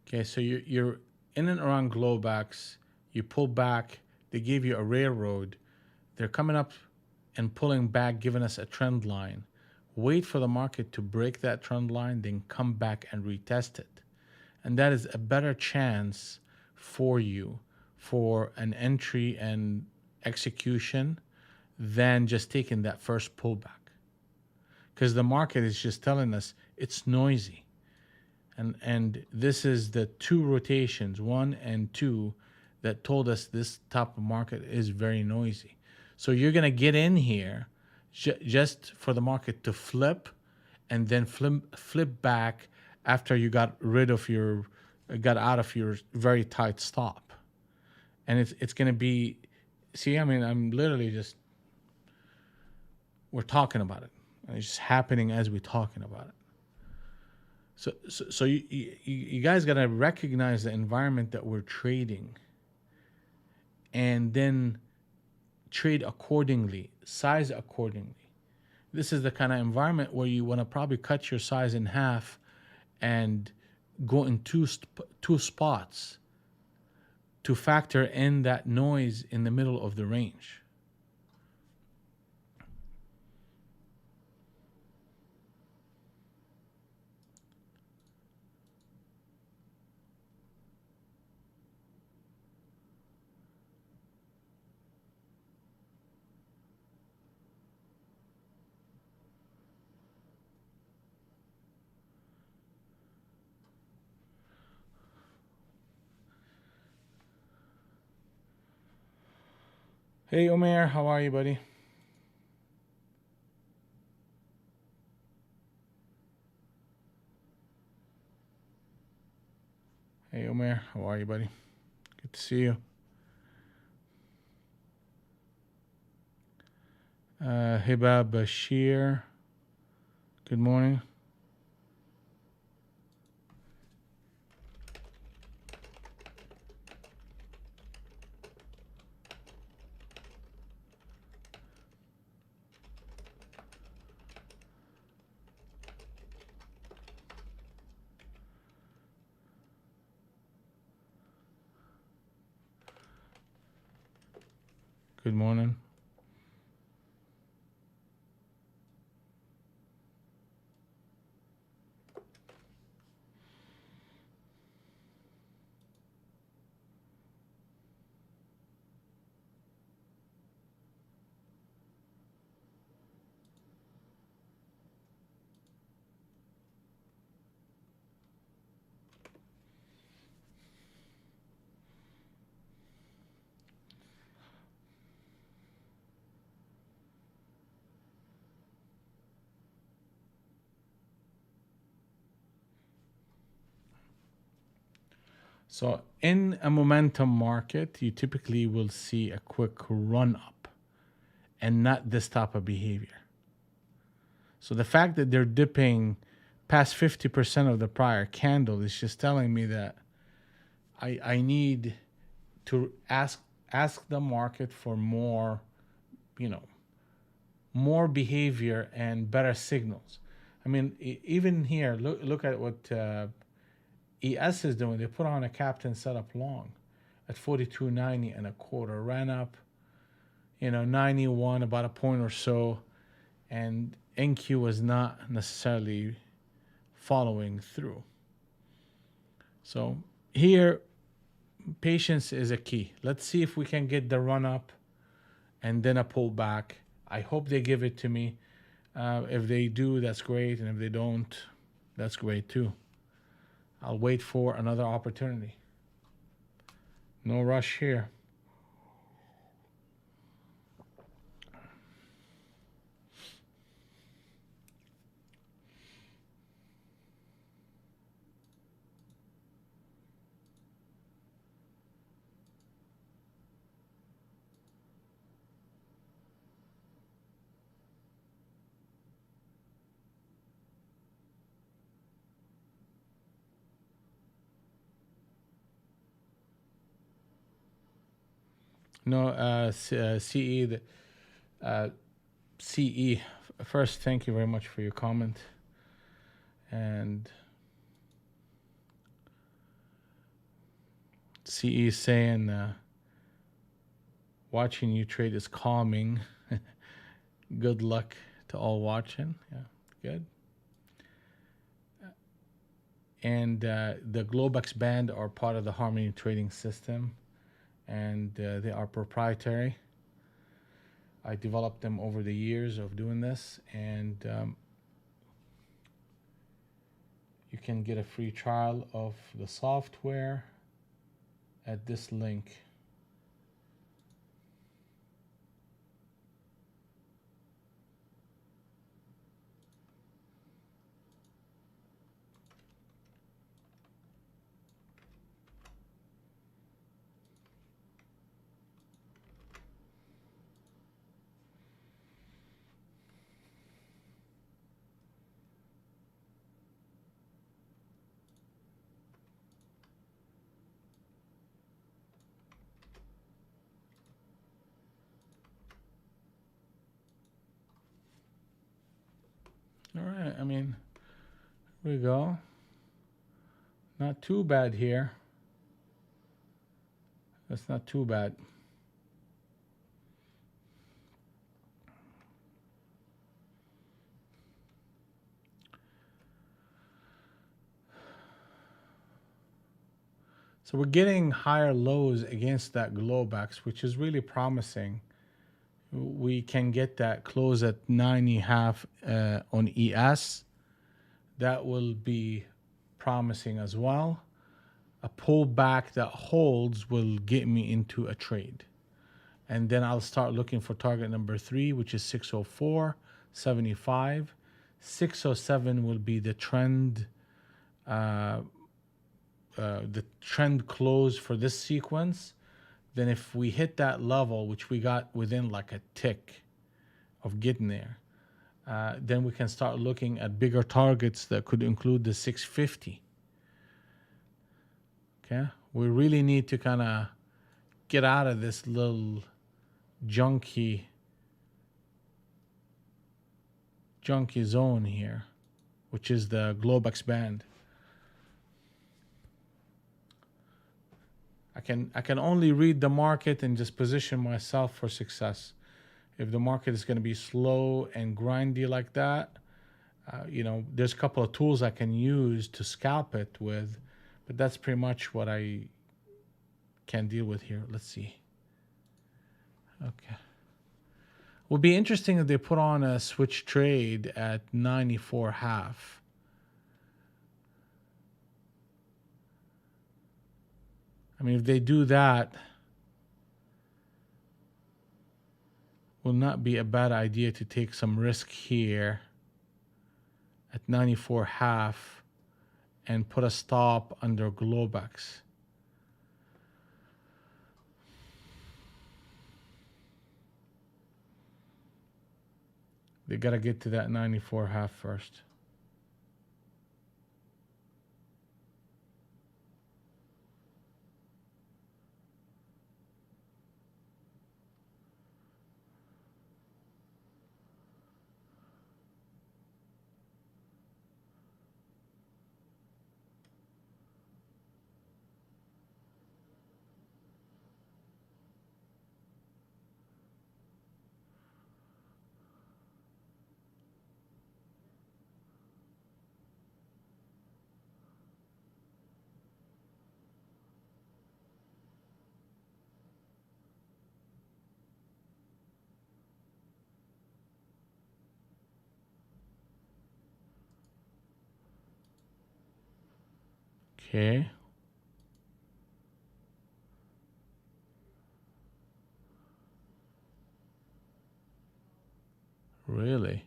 Okay, so you're in and around Globex, you pull back, they give you a railroad, they're coming up and pulling back, giving us a trend line. wait for the market to break that trend line, then come back and retest it. And that is a better chance for you for an entry and execution than just taking that first pullback. Because the market is just telling us it's noisy. And this is the two rotations, 1 and 2, that told us this type of market is very noisy. So you're going to get in here just for the market to flip and then flip back after you got out of your very tight stop. And it's going to be, see, I mean, I'm literally just, we're talking about it. It's just happening as we're talking about it. So you guys got to recognize the environment that we're trading and then trade accordingly, size accordingly. This is the kind of environment where you want to probably cut your size in half and go in two spots to factor in that noise in the middle of the range. Hey, Omer, how are you, buddy? Hey, Omer, how are you, buddy? Good to see you. Hibab Bashir, good morning. Good morning. So in a momentum market, you typically will see a quick run up and not this type of behavior. So the fact that they're dipping past 50% of the prior candle is just telling me that I need to ask the market for more, more behavior and better signals. I mean, even here, look at what ES is doing. They put on a captain setup long at 42.90 and a quarter, ran up 91, about a point or so, and NQ was not necessarily following through. So here, patience is a key. Let's see if we can get the run up and then a pullback. I hope they give it to me. If they do, that's great, and if they don't, that's great too. I'll wait for another opportunity. No rush here. No, CE, CE. First, thank you very much for your comment. And CE saying, watching you trade is calming. Good luck to all watching. Yeah, Good. And the Globex band are part of the Harmony trading system, and they are proprietary. I developed them over the years of doing this, and you can get a free trial of the software at this link. All right, I mean, here we go. Not too bad here. That's not too bad. So we're getting higher lows against that Globex, which is really promising. We can get that close at 9.5 on ES. That will be promising as well. A pullback that holds will get me into a trade. And then I'll start looking for target number 3, which is 604.75. 607 will be the trend close for this sequence. Then if we hit that level, which we got within like a tick of getting there, then we can start looking at bigger targets that could include the 650. Okay, we really need to kind of get out of this little junky zone here, which is the Globex band. I can only read the market and just position myself for success. If the market is going to be slow and grindy like that, there's a couple of tools I can use to scalp it with, but that's pretty much what I can deal with here. Let's see. Okay. Would be interesting if they put on a switch trade at 94.5. I mean, if they do that, will not be a bad idea to take some risk here at 94.5 and put a stop under Globex. They got to get to that 94.5 first. Okay. Really?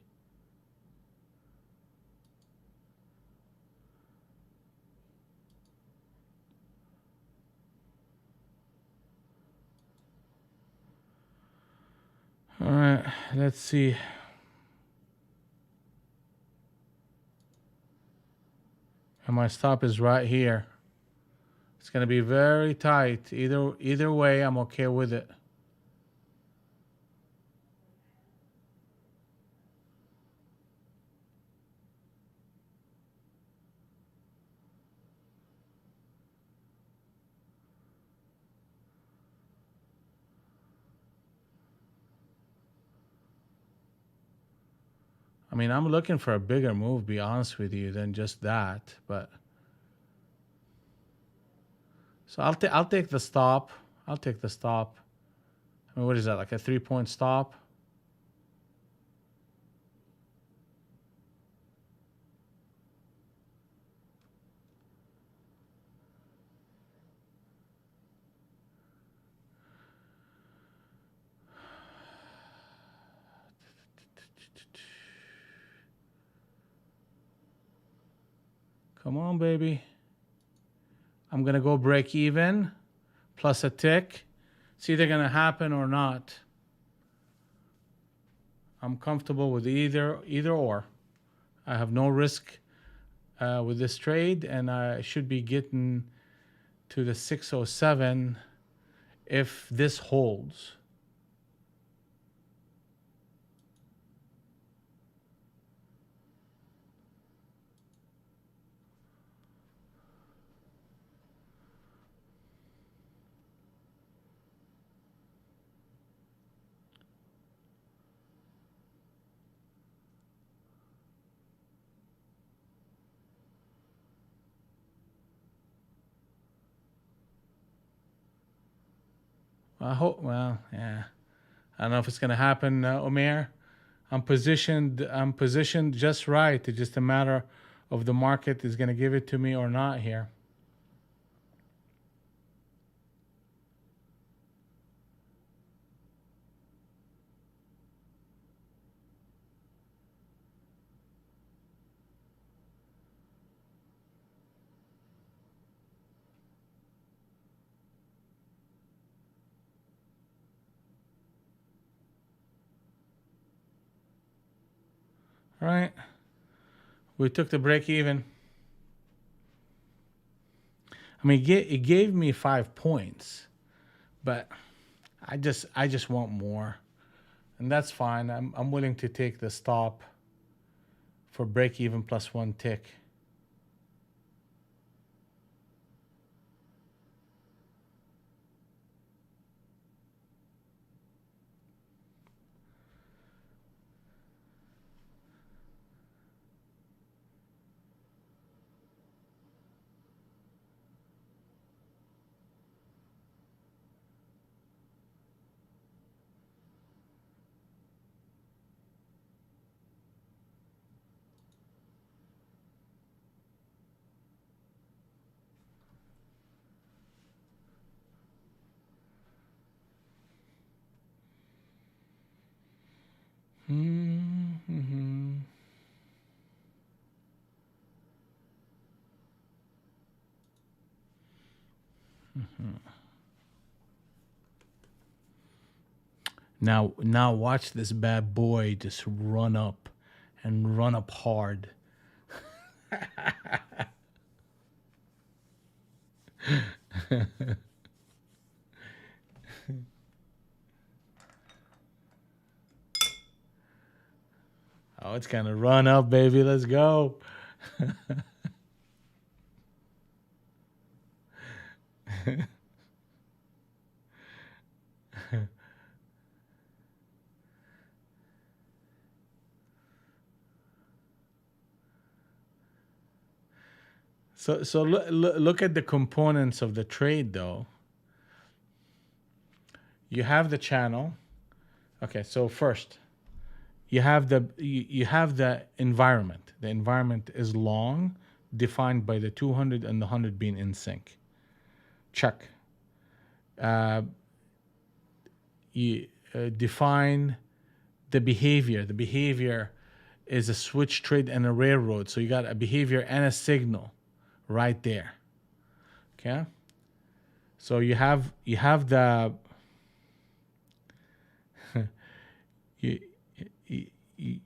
All right, let's see. And my stop is right here. It's going to be very tight. Either way, I'm okay with it. I mean, I'm looking for a bigger move, be honest with you, than just that. But so I'll take the stop. I'll take the stop. I mean, what is that, like a 3-point stop? Come on, baby. I'm going to go break even plus a tick. It's either going to happen or not. I'm comfortable with either or. I have no risk with this trade, and I should be getting to the 607 if this holds. I hope. Well, yeah. I don't know if it's gonna happen, Omer. I'm positioned. I'm positioned just right. It's just a matter of the market is gonna give it to me or not here. All right. We took the break even. I mean, it gave me 5 points, but I just want more, and that's fine. I'm willing to take the stop for break even plus 1 tick. Mm-hmm. Now watch this bad boy just run up and run up hard. Oh, it's gonna run up, baby. Let's go. So look at the components of the trade, though. You have the channel. Okay, so first you have the environment. The environment is long, defined by the 200 and the 100 being in sync. Check. You define the behavior. The behavior is a switch trade and a railroad. So you got a behavior and a signal right there. Okay. So you have the you,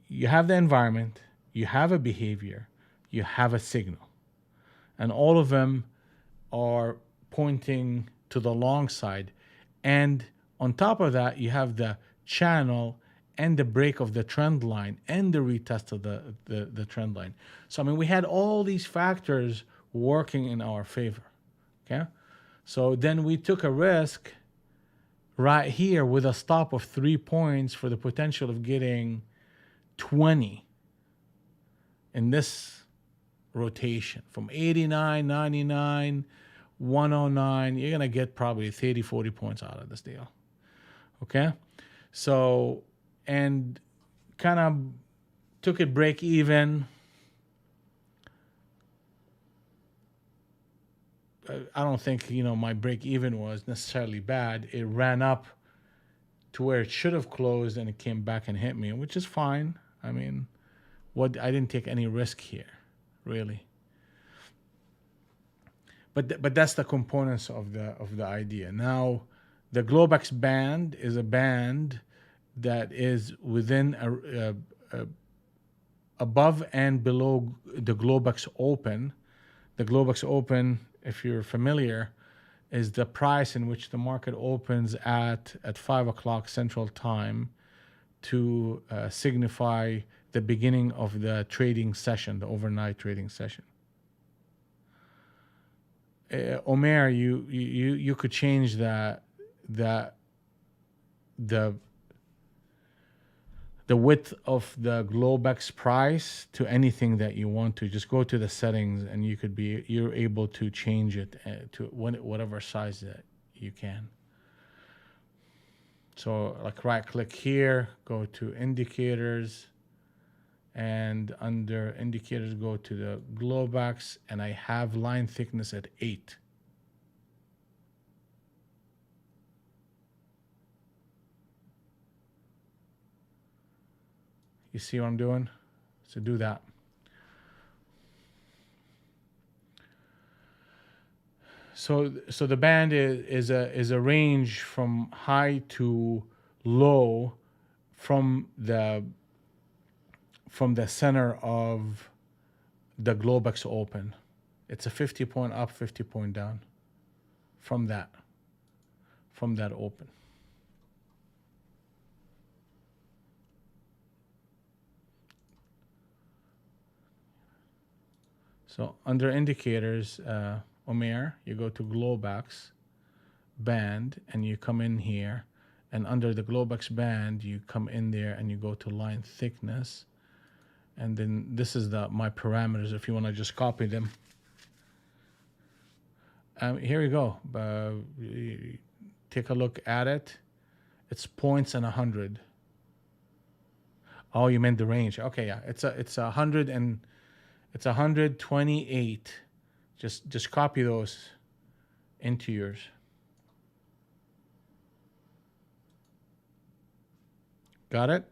you have the environment, you have a behavior, you have a signal, and all of them are pointing to the long side. And on top of that, you have the channel and the break of the trend line and the retest of the trend line. So I mean, we had all these factors working in our favor. Okay, so then we took a risk right here with a stop of 3 points for the potential of getting 20. in this rotation from 89, 99, 109. You're going to get probably 30, 40 points out of this deal. Okay? So, and kind of took it break even. I don't think, my break even was necessarily bad. It ran up to where it should have closed and it came back and hit me, which is fine. I mean, I didn't take any risk here, really. But that's the components of the idea. Now, the Globex band is a band that is within above and below the Globex open. The Globex open, if you're familiar, is the price in which the market opens at 5 o'clock Central Time to signify the beginning of the trading session, the overnight trading session. Omer, you could change the width of the Globex price to anything that you want to. Just go to the settings and you're able to change it to whatever size that you can. So like right click here, go to indicators, and under indicators go to the Globex, and I have line thickness at 8. You see what I'm doing? So do that. So the band is a range from high to low from the center of the Globex open. It's a 50 point up, 50 point down from that open. So under indicators, Omer, you go to Globex band and you come in here, and under the Globex band you come in there and you go to line thickness, and then this is my parameters if you want to just copy them. Here we go. Take a look at it. It's points and 100. Oh, you meant the range. Okay, yeah. It's 100 and it's 128. Just copy those into yours. Got it?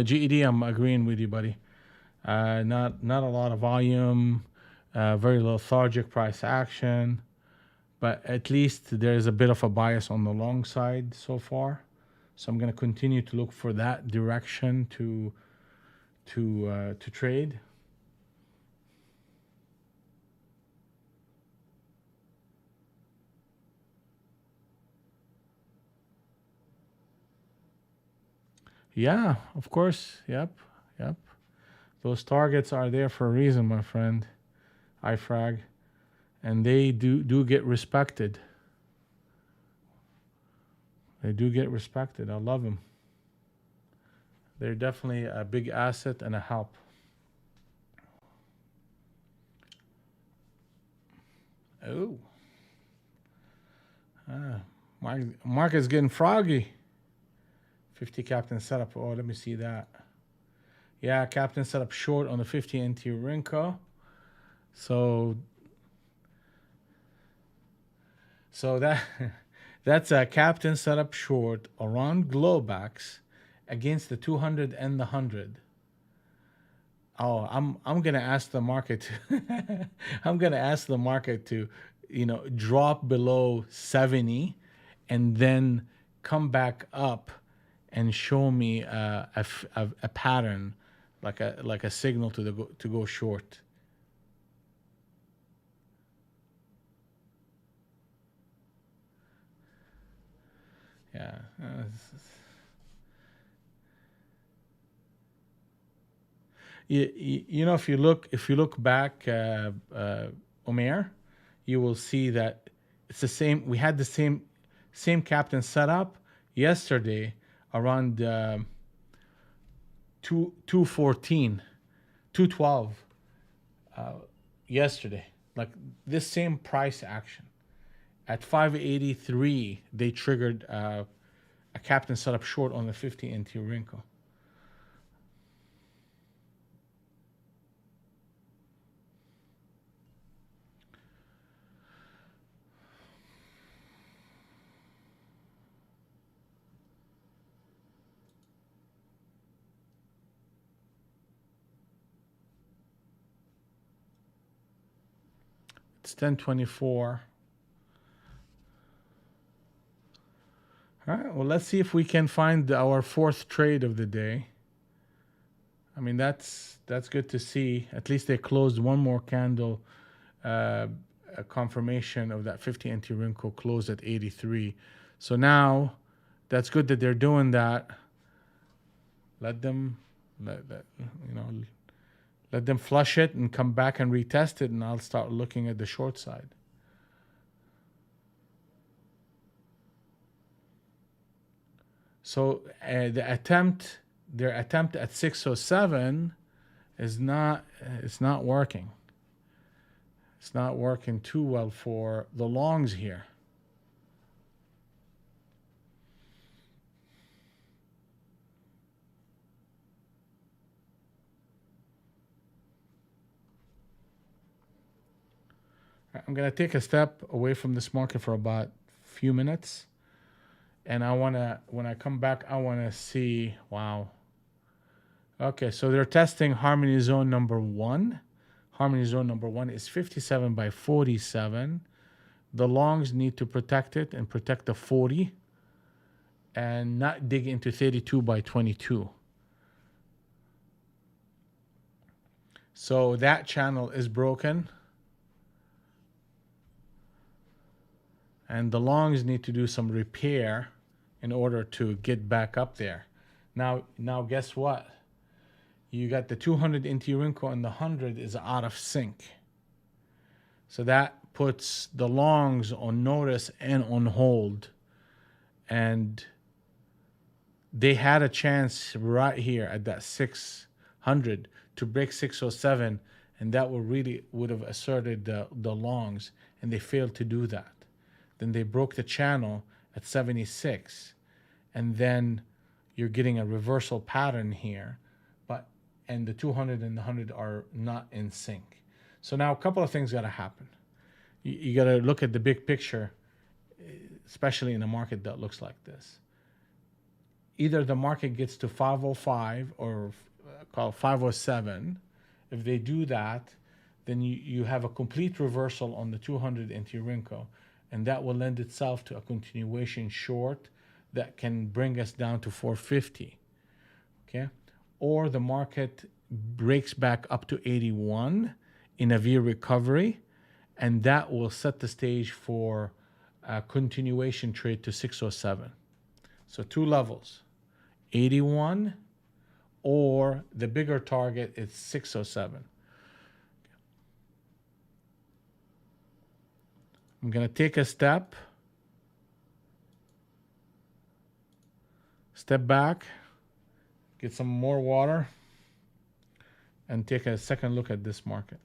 GED, I'm agreeing with you, buddy. Not a lot of volume, very lethargic price action, but at least there's a bit of a bias on the long side so far. So I'm going to continue to look for that direction to trade. Yeah, of course. Yep. Those targets are there for a reason, my friend. iFrag, and they do get respected. They do get respected. I love them. They're definitely a big asset and a help. Oh. Market's getting froggy. 50 captain setup. Oh, let me see that. Yeah, captain setup short on the 50 NT Rinko. So that's a captain setup short around Globex against the 200 and the 100. Oh, I'm gonna ask the market. I'm gonna ask the market to, drop below 70, and then come back up and show me a pattern, like a signal to go short. Yeah. If you look back, Omer, you will see that it's the same. We had the same captain set up yesterday around 214, 212 yesterday. Like this same price action at 583, they triggered a captain set up short on the 50 NT Rinko. It's 1024. All right. Well, let's see if we can find our fourth trade of the day. I mean, that's good to see. At least they closed one more candle, uh, a confirmation of that 50 NT Rinko closed at 83. So now, that's good that they're doing that. Let them, let you know, let them flush it and come back and retest it, and I'll start looking at the short side. So their attempt at 607 is not, it's not working. It's not working too well for the longs here. I'm gonna take a step away from this market for about a few minutes, and when I come back, I wanna see. Wow. Okay, so they're testing harmony zone number one. Harmony zone number one is 57 by 47. The longs need to protect it and protect the 40, and not dig into 32 by 22. So that channel is broken, and the longs need to do some repair in order to get back up there. Now guess what? You got the 200 NT Rinko, and the 100 is out of sync. So that puts the longs on notice and on hold. And they had a chance right here at that 600 to break 607, and that would have asserted the longs, and they failed to do that. Then they broke the channel at 76, and then you're getting a reversal pattern here, and the 200 and the 100 are not in sync. So now a couple of things got to happen. You got to look at the big picture, especially in a market that looks like this. Either the market gets to 505 or call 507. If they do that, then you have a complete reversal on the 200 NT Rinko, and that will lend itself to a continuation short that can bring us down to 450. Okay, or the market breaks back up to 81 in a V recovery, and that will set the stage for a continuation trade to 607. So two levels, 81, or the bigger target is 607. I'm going to take a step back, get some more water, and take a second look at this market.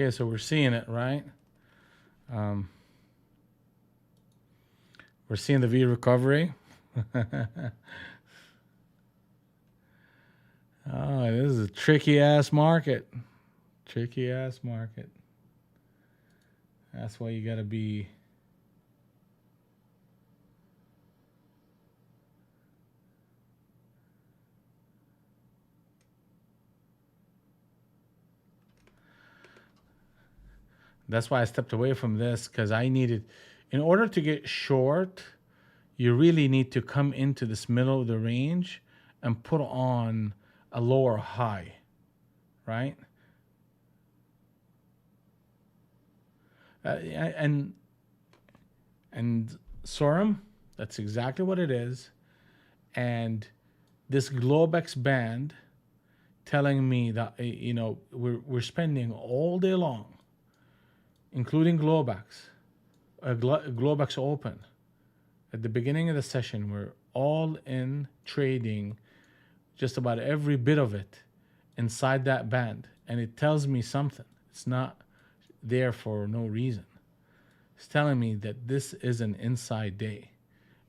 Okay, so we're seeing it, right? Um, we're seeing the V recovery. Oh, this is a tricky ass market. Tricky ass market. That's why you gotta be. That's why I stepped away from this, because I needed, in order to get short, you really need to come into this middle of the range and put on a lower high, right? And Sorum, that's exactly what it is. And this Globex band telling me that we're spending all day long, including Globex, Globex Open. At the beginning of the session, we're all in trading just about every bit of it inside that band, and it tells me something. It's not there for no reason. It's telling me that this is an inside day,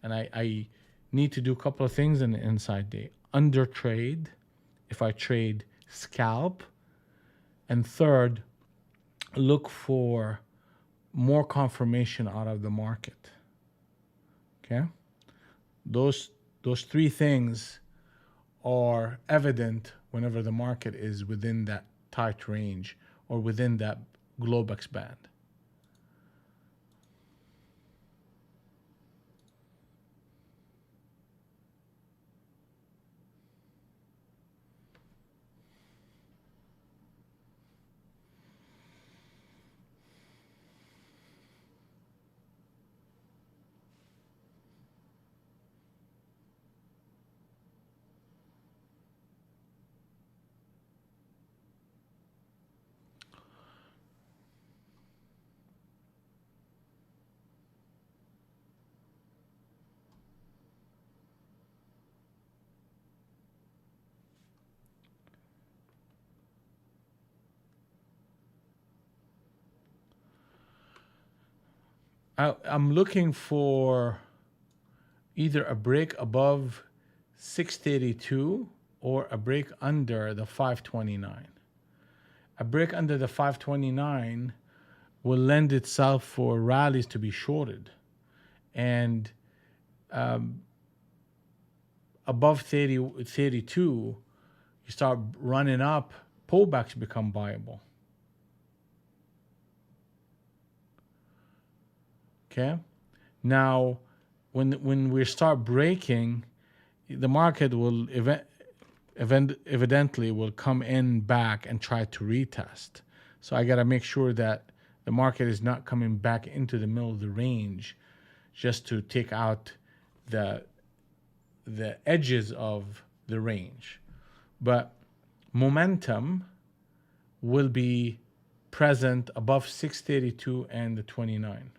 and I need to do a couple of things in the inside day. Under trade, if I trade scalp, and third, look for more confirmation out of the market. Okay, those three things are evident whenever the market is within that tight range or within that Globex band. I'm looking for either a break above 632 or a break under the 529. A break under the 529 will lend itself for rallies to be shorted. And above 32, you start running up, pullbacks become viable. Okay? Now, when we start breaking, the market will evidently will come in back and try to retest. So I got to make sure that the market is not coming back into the middle of the range just to take out the edges of the range. But momentum will be present above 632 and the 29.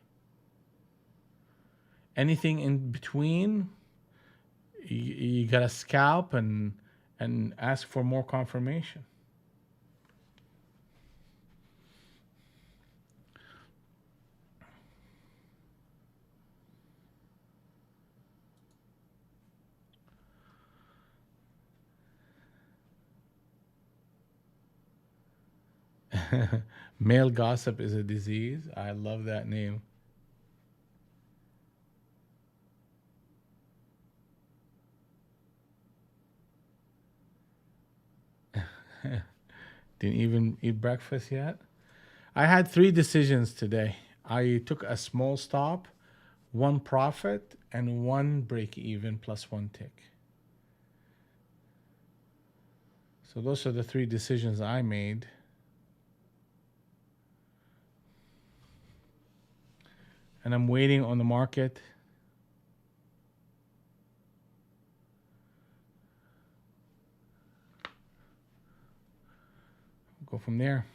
Anything in between, you got to scalp and ask for more confirmation. Male gossip is a disease. I love that name. Didn't even eat breakfast yet. I had 3 decisions today. I took a small stop, 1 profit, and 1 break even plus 1 tick. So those are the 3 decisions I made. And I'm waiting on the market. Go from there.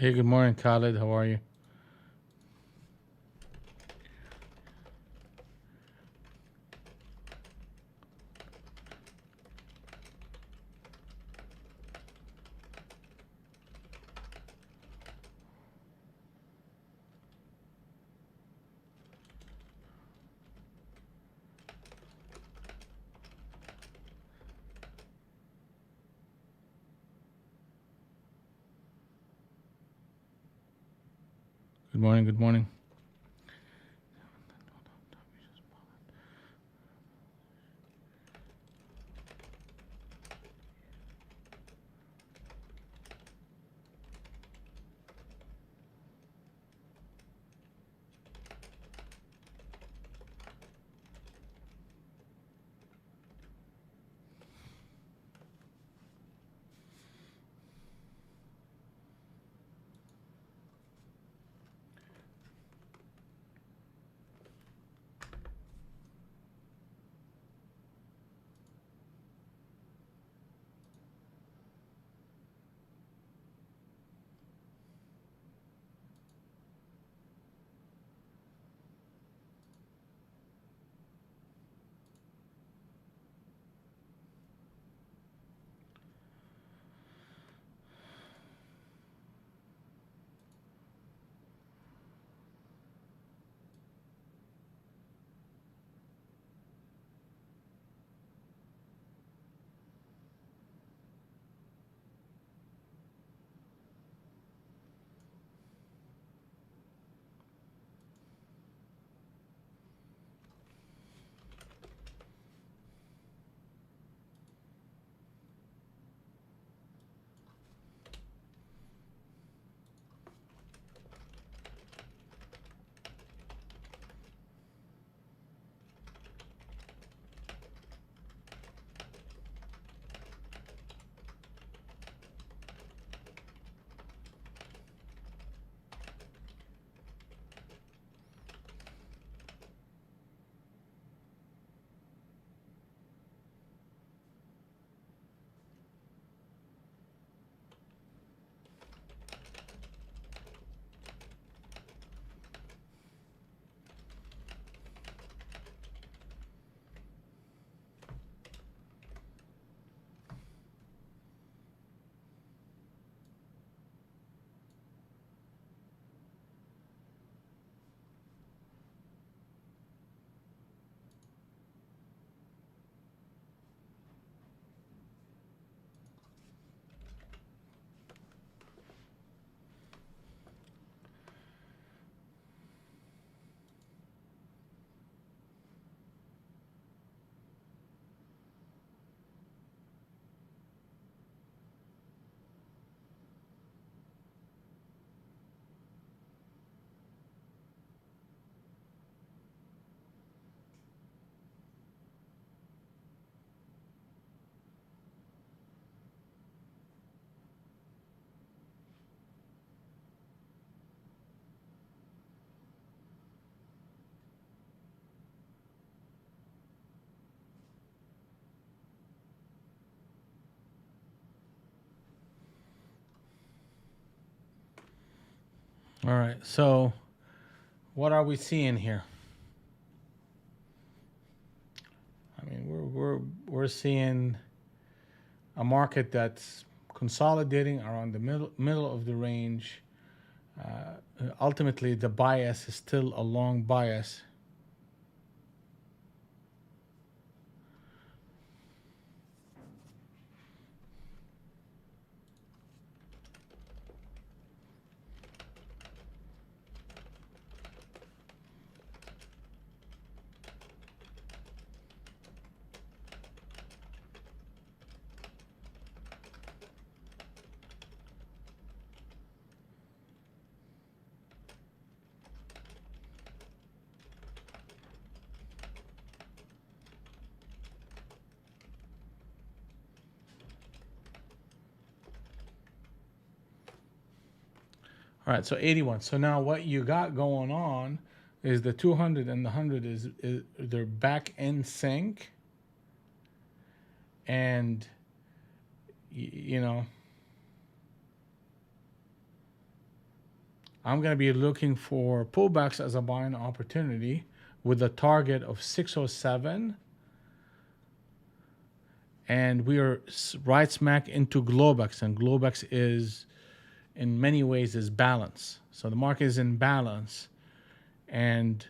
Hey, good morning, Khalid. How are you? Good morning. Good morning. All right. So, what are we seeing here? I mean, we're seeing a market that's consolidating around the middle of the range. Ultimately, the bias is still a long bias. All right, so 81. So now what you got going on is the 200 and the 100 is they're back in sync, and you know I'm going to be looking for pullbacks as a buying opportunity with a target of 607. And we are right smack into Globex, and Globex is, in many ways, is balance. So the market is in balance, and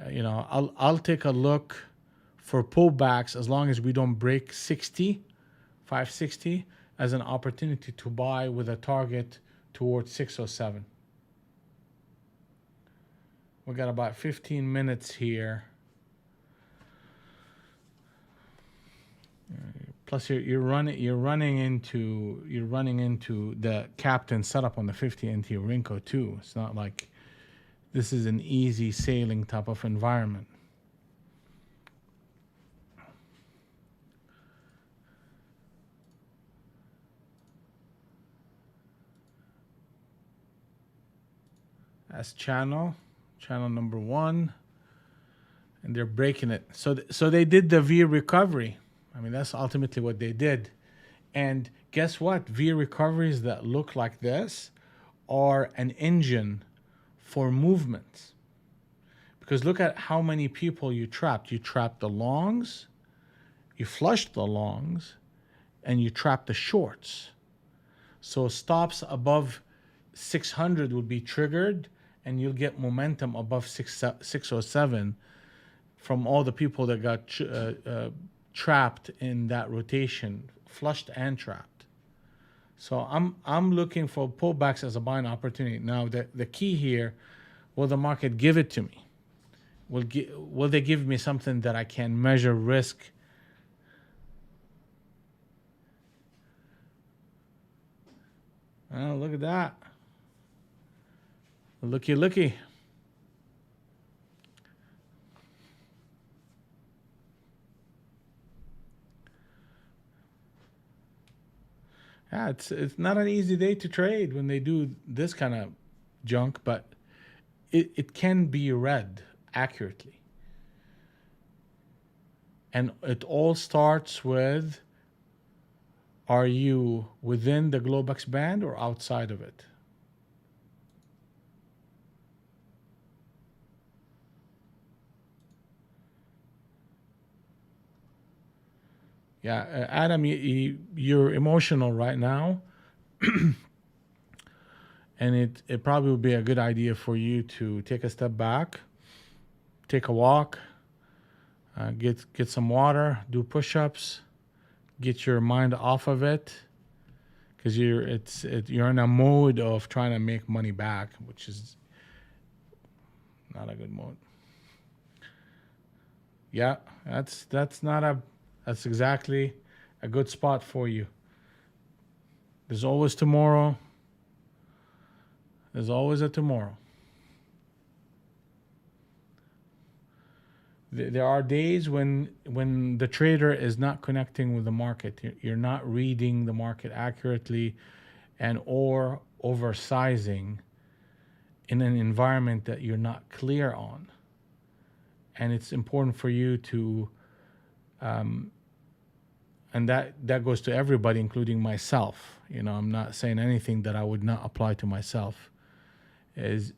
I'll take a look for pullbacks as long as we don't break 560 as an opportunity to buy with a target towards 607. We got about 15 minutes here. Plus, you're running into the captain setup on the 50 NT Rinko too. It's not like this is an easy sailing type of environment. That's channel number 1, and they're breaking it. So they did the V recovery. I mean, that's ultimately what they did. And guess what? V recoveries that look like this are an engine for movement. Because look at how many people you trapped. You trapped the longs, you flushed the longs, and you trapped the shorts. So stops above 600 would be triggered, and you'll get momentum above 607 from all the people that got trapped in that rotation, flushed and trapped. So I'm looking for pullbacks as a buying opportunity. Now the key here, will the market give it to me? Will they give me something that I can measure risk? Oh, look at that. Looky. Yeah, it's not an easy day to trade when they do this kind of junk, but it can be read accurately. And it all starts with, are you within the Globex band or outside of it? Yeah, Adam, you're emotional right now. And it probably would be a good idea for you to take a step back, take a walk, get some water, do push-ups, get your mind off of it, because you're in a mode of trying to make money back, which is not a good mode. Yeah, that's exactly a good spot for you. There's always tomorrow. There's always a tomorrow. There are days when the trader is not connecting with the market. You're not reading the market accurately, or oversizing in an environment that you're not clear on. And it's important for you to, and that goes to everybody, including myself. I'm not saying anything that I would not apply to myself. It's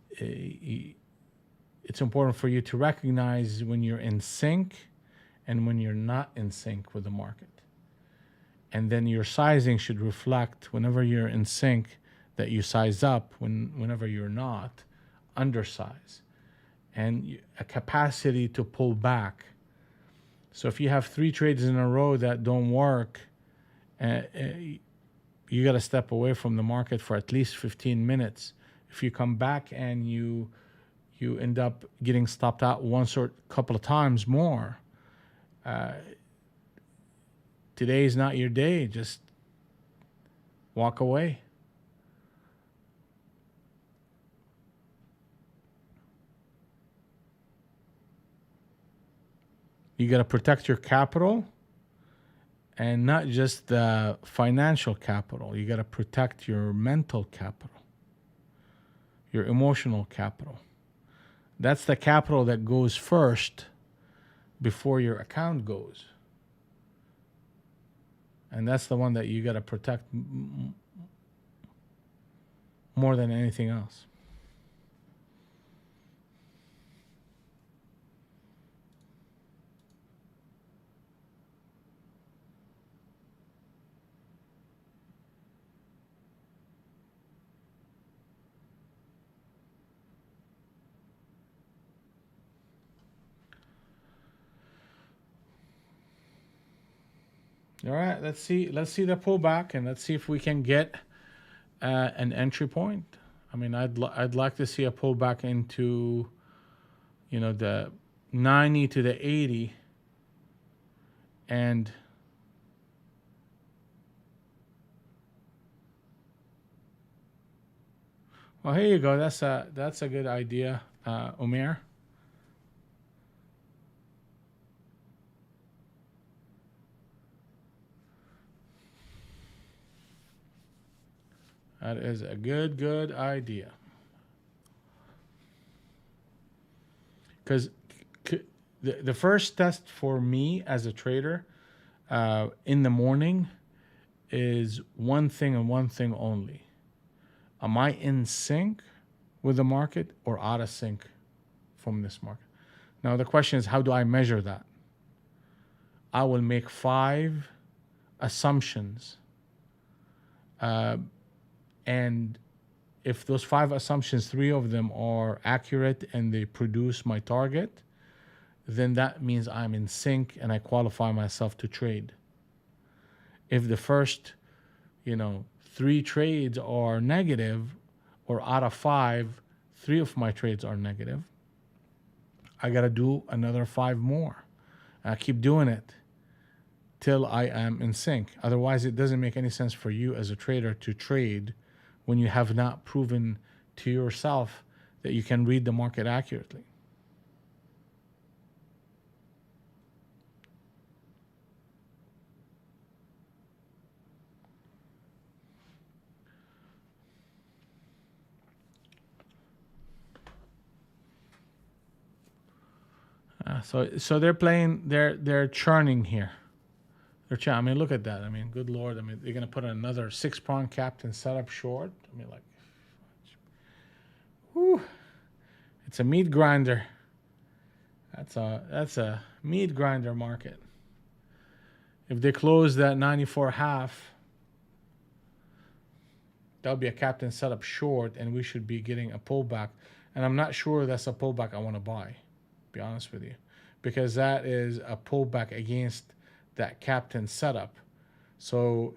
important for you to recognize when you're in sync and when you're not in sync with the market. And then your sizing should reflect, whenever you're in sync, that you size up, whenever you're not, undersize. And a capacity to pull back. So if you have 3 trades in a row that don't work, you got to step away from the market for at least 15 minutes. If you come back and you end up getting stopped out once or a couple of times more, today is not your day. Just walk away. You got to protect your capital, and not just the financial capital. You got to protect your mental capital, your emotional capital. That's the capital that goes first before your account goes. And that's the one that you got to protect more than anything else. All right, let's see the pullback, and let's see if we can get an entry point. I mean, I'd like to see a pullback into, the 90 to the 80, and well, here you go. That's a good idea, Umair. That is a good idea. Because the first test for me as a trader in the morning is one thing and one thing only. Am I in sync with the market or out of sync from this market? Now, the question is, how do I measure that? I will make 5 assumptions. And if those 5 assumptions, 3 of them are accurate and they produce my target, then that means I'm in sync and I qualify myself to trade. If the first, 3 trades are negative, or out of 5, 3 of my trades are negative, I got to do another 5 more. I keep doing it till I am in sync. Otherwise, it doesn't make any sense for you as a trader to trade when you have not proven to yourself that you can read the market accurately. So they're playing, they're churning here. I mean, look at that. I mean, good Lord. I mean, they're going to put another 6-prong captain setup short. I mean, like, whew, it's a meat grinder. That's a meat grinder market. If they close that 94.5, that'll be a captain setup short, and we should be getting a pullback. And I'm not sure that's a pullback I want to buy, to be honest with you, because that is a pullback against that captain setup. So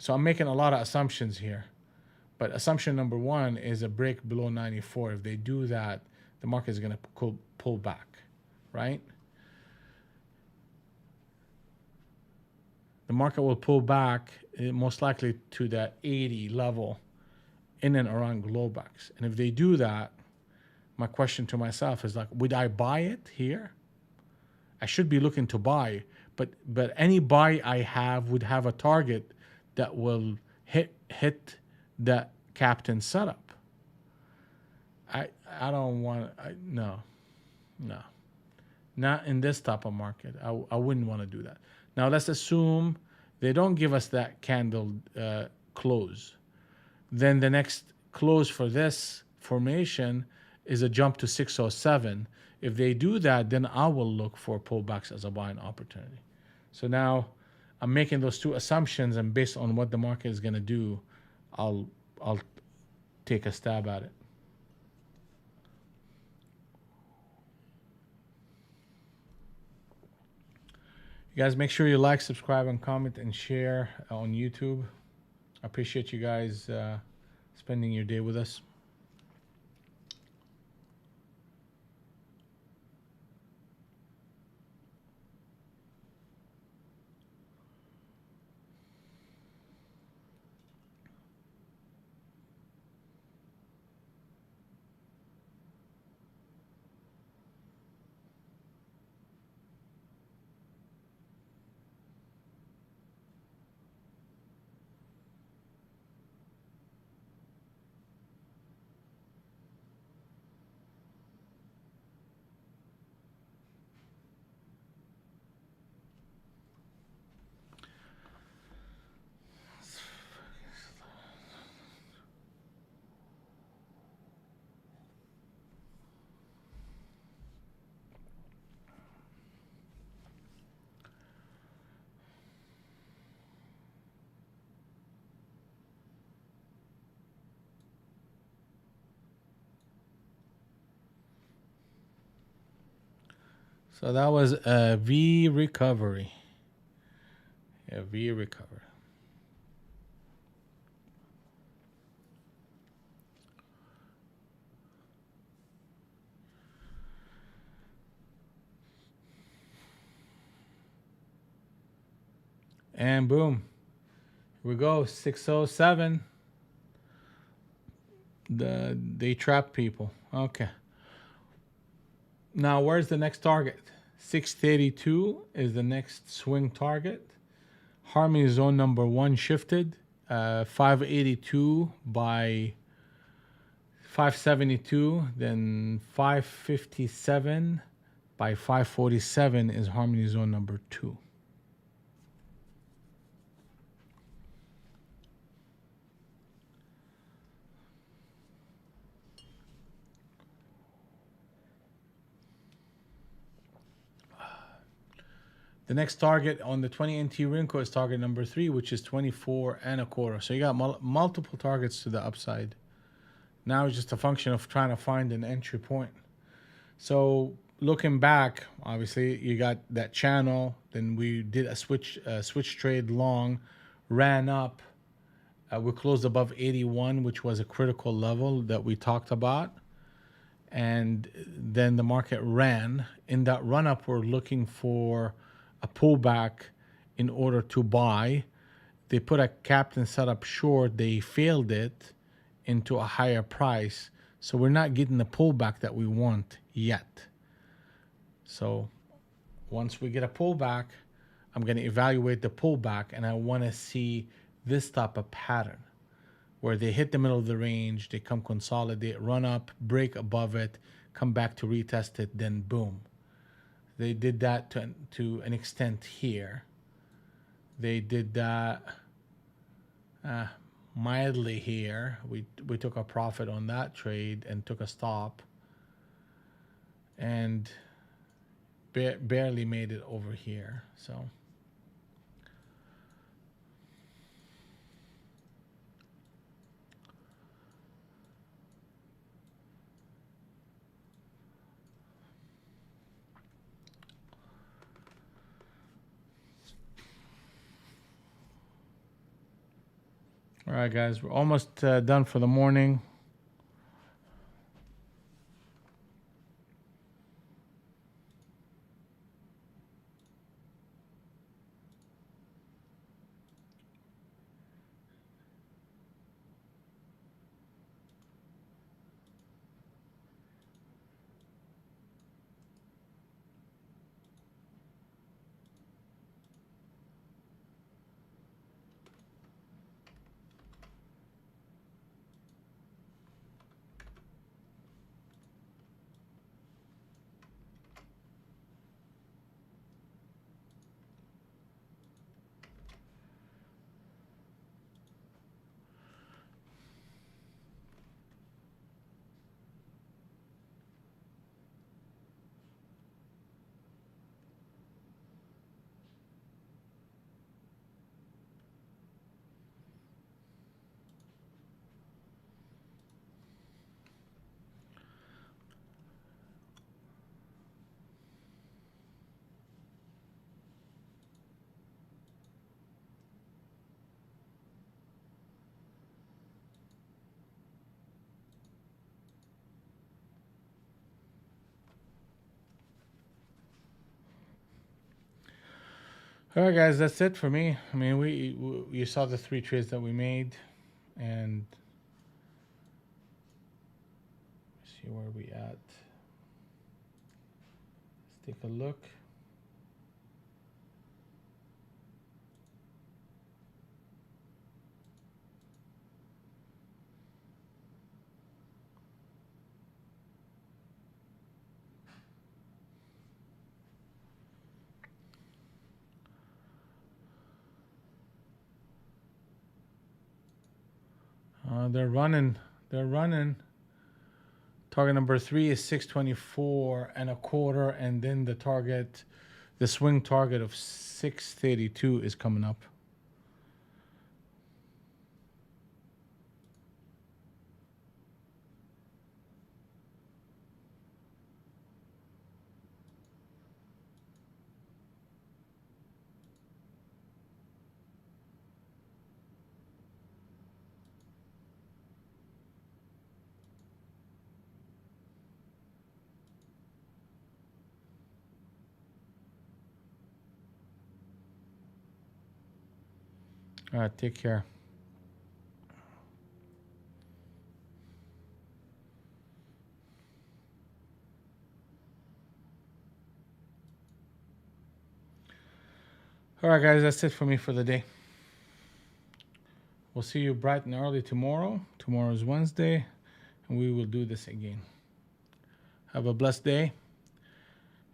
I'm making a lot of assumptions here, but assumption number 1 is a break below 94. If they do that, the market is going to pull back, right? The market will pull back most likely to that 80 level in and around Globex. And if they do that, my question to myself is like, would I buy it here? I should be looking to buy, but any buy I have would have a target that will hit that captain setup. I don't want, no, not in this type of market. I wouldn't want to do that. Now let's assume they don't give us that candle close. Then the next close for this formation is a jump to 607. If they do that, then I will look for pullbacks as a buying opportunity. So now I'm making those 2 assumptions, and based on what the market is going to do, I'll take a stab at it. You guys, make sure you like, subscribe, and comment and share on YouTube. I appreciate you guys spending your day with us. So that was a V recovery. a V recovery. And boom, here we go, 607. They trap people. Okay. Now, where's the next target? 632 is the next swing target. Harmony zone number one shifted. 582 by 572, then 557 by 547 is harmony zone number two. The next target on the 20 NT Rinko is target number 3, which is 24 and a quarter. So you got multiple targets to the upside. Now it's just a function of trying to find an entry point. So looking back, obviously you got that channel. Then we did a switch trade long, ran up. We closed above 81, which was a critical level that we talked about. And then the market ran. In that run up, we're looking for a pullback in order to buy. They put a captain setup short. They failed it into a higher price. So we're not getting the pullback that we want yet. So once we get a pullback, I'm going to evaluate the pullback, and I want to see this type of pattern where they hit the middle of the range, they come consolidate, run up, break above it, come back to retest it, then boom. They did that to an extent here. They did that mildly here. We took a profit on that trade and took a stop, and barely made it over here. So all right, guys, we're almost done for the morning. All right, guys, that's it for me. I mean, you saw the 3 trades that we made, and see where we at. Let's take a look. They're running. Target number 3 is 624 and a quarter, and then the swing target of 632 is coming up. All right, take care. All right, guys, that's it for me for the day. We'll see you bright and early tomorrow. Tomorrow is Wednesday, and we will do this again. Have a blessed day.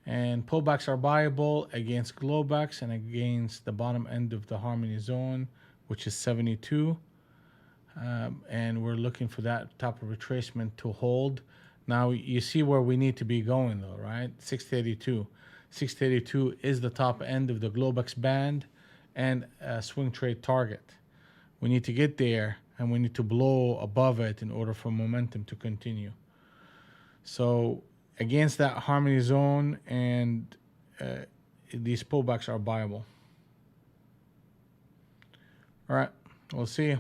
And pullbacks are buyable against Globex and against the bottom end of the Harmony Zone, which is 72. And we're looking for that type of retracement to hold. Now you see where we need to be going though, right? 632. 632 is the top end of the Globex band and a swing trade target. We need to get there and we need to blow above it in order for momentum to continue. So against that Harmony Zone and these pullbacks are buyable. All right, we'll see you.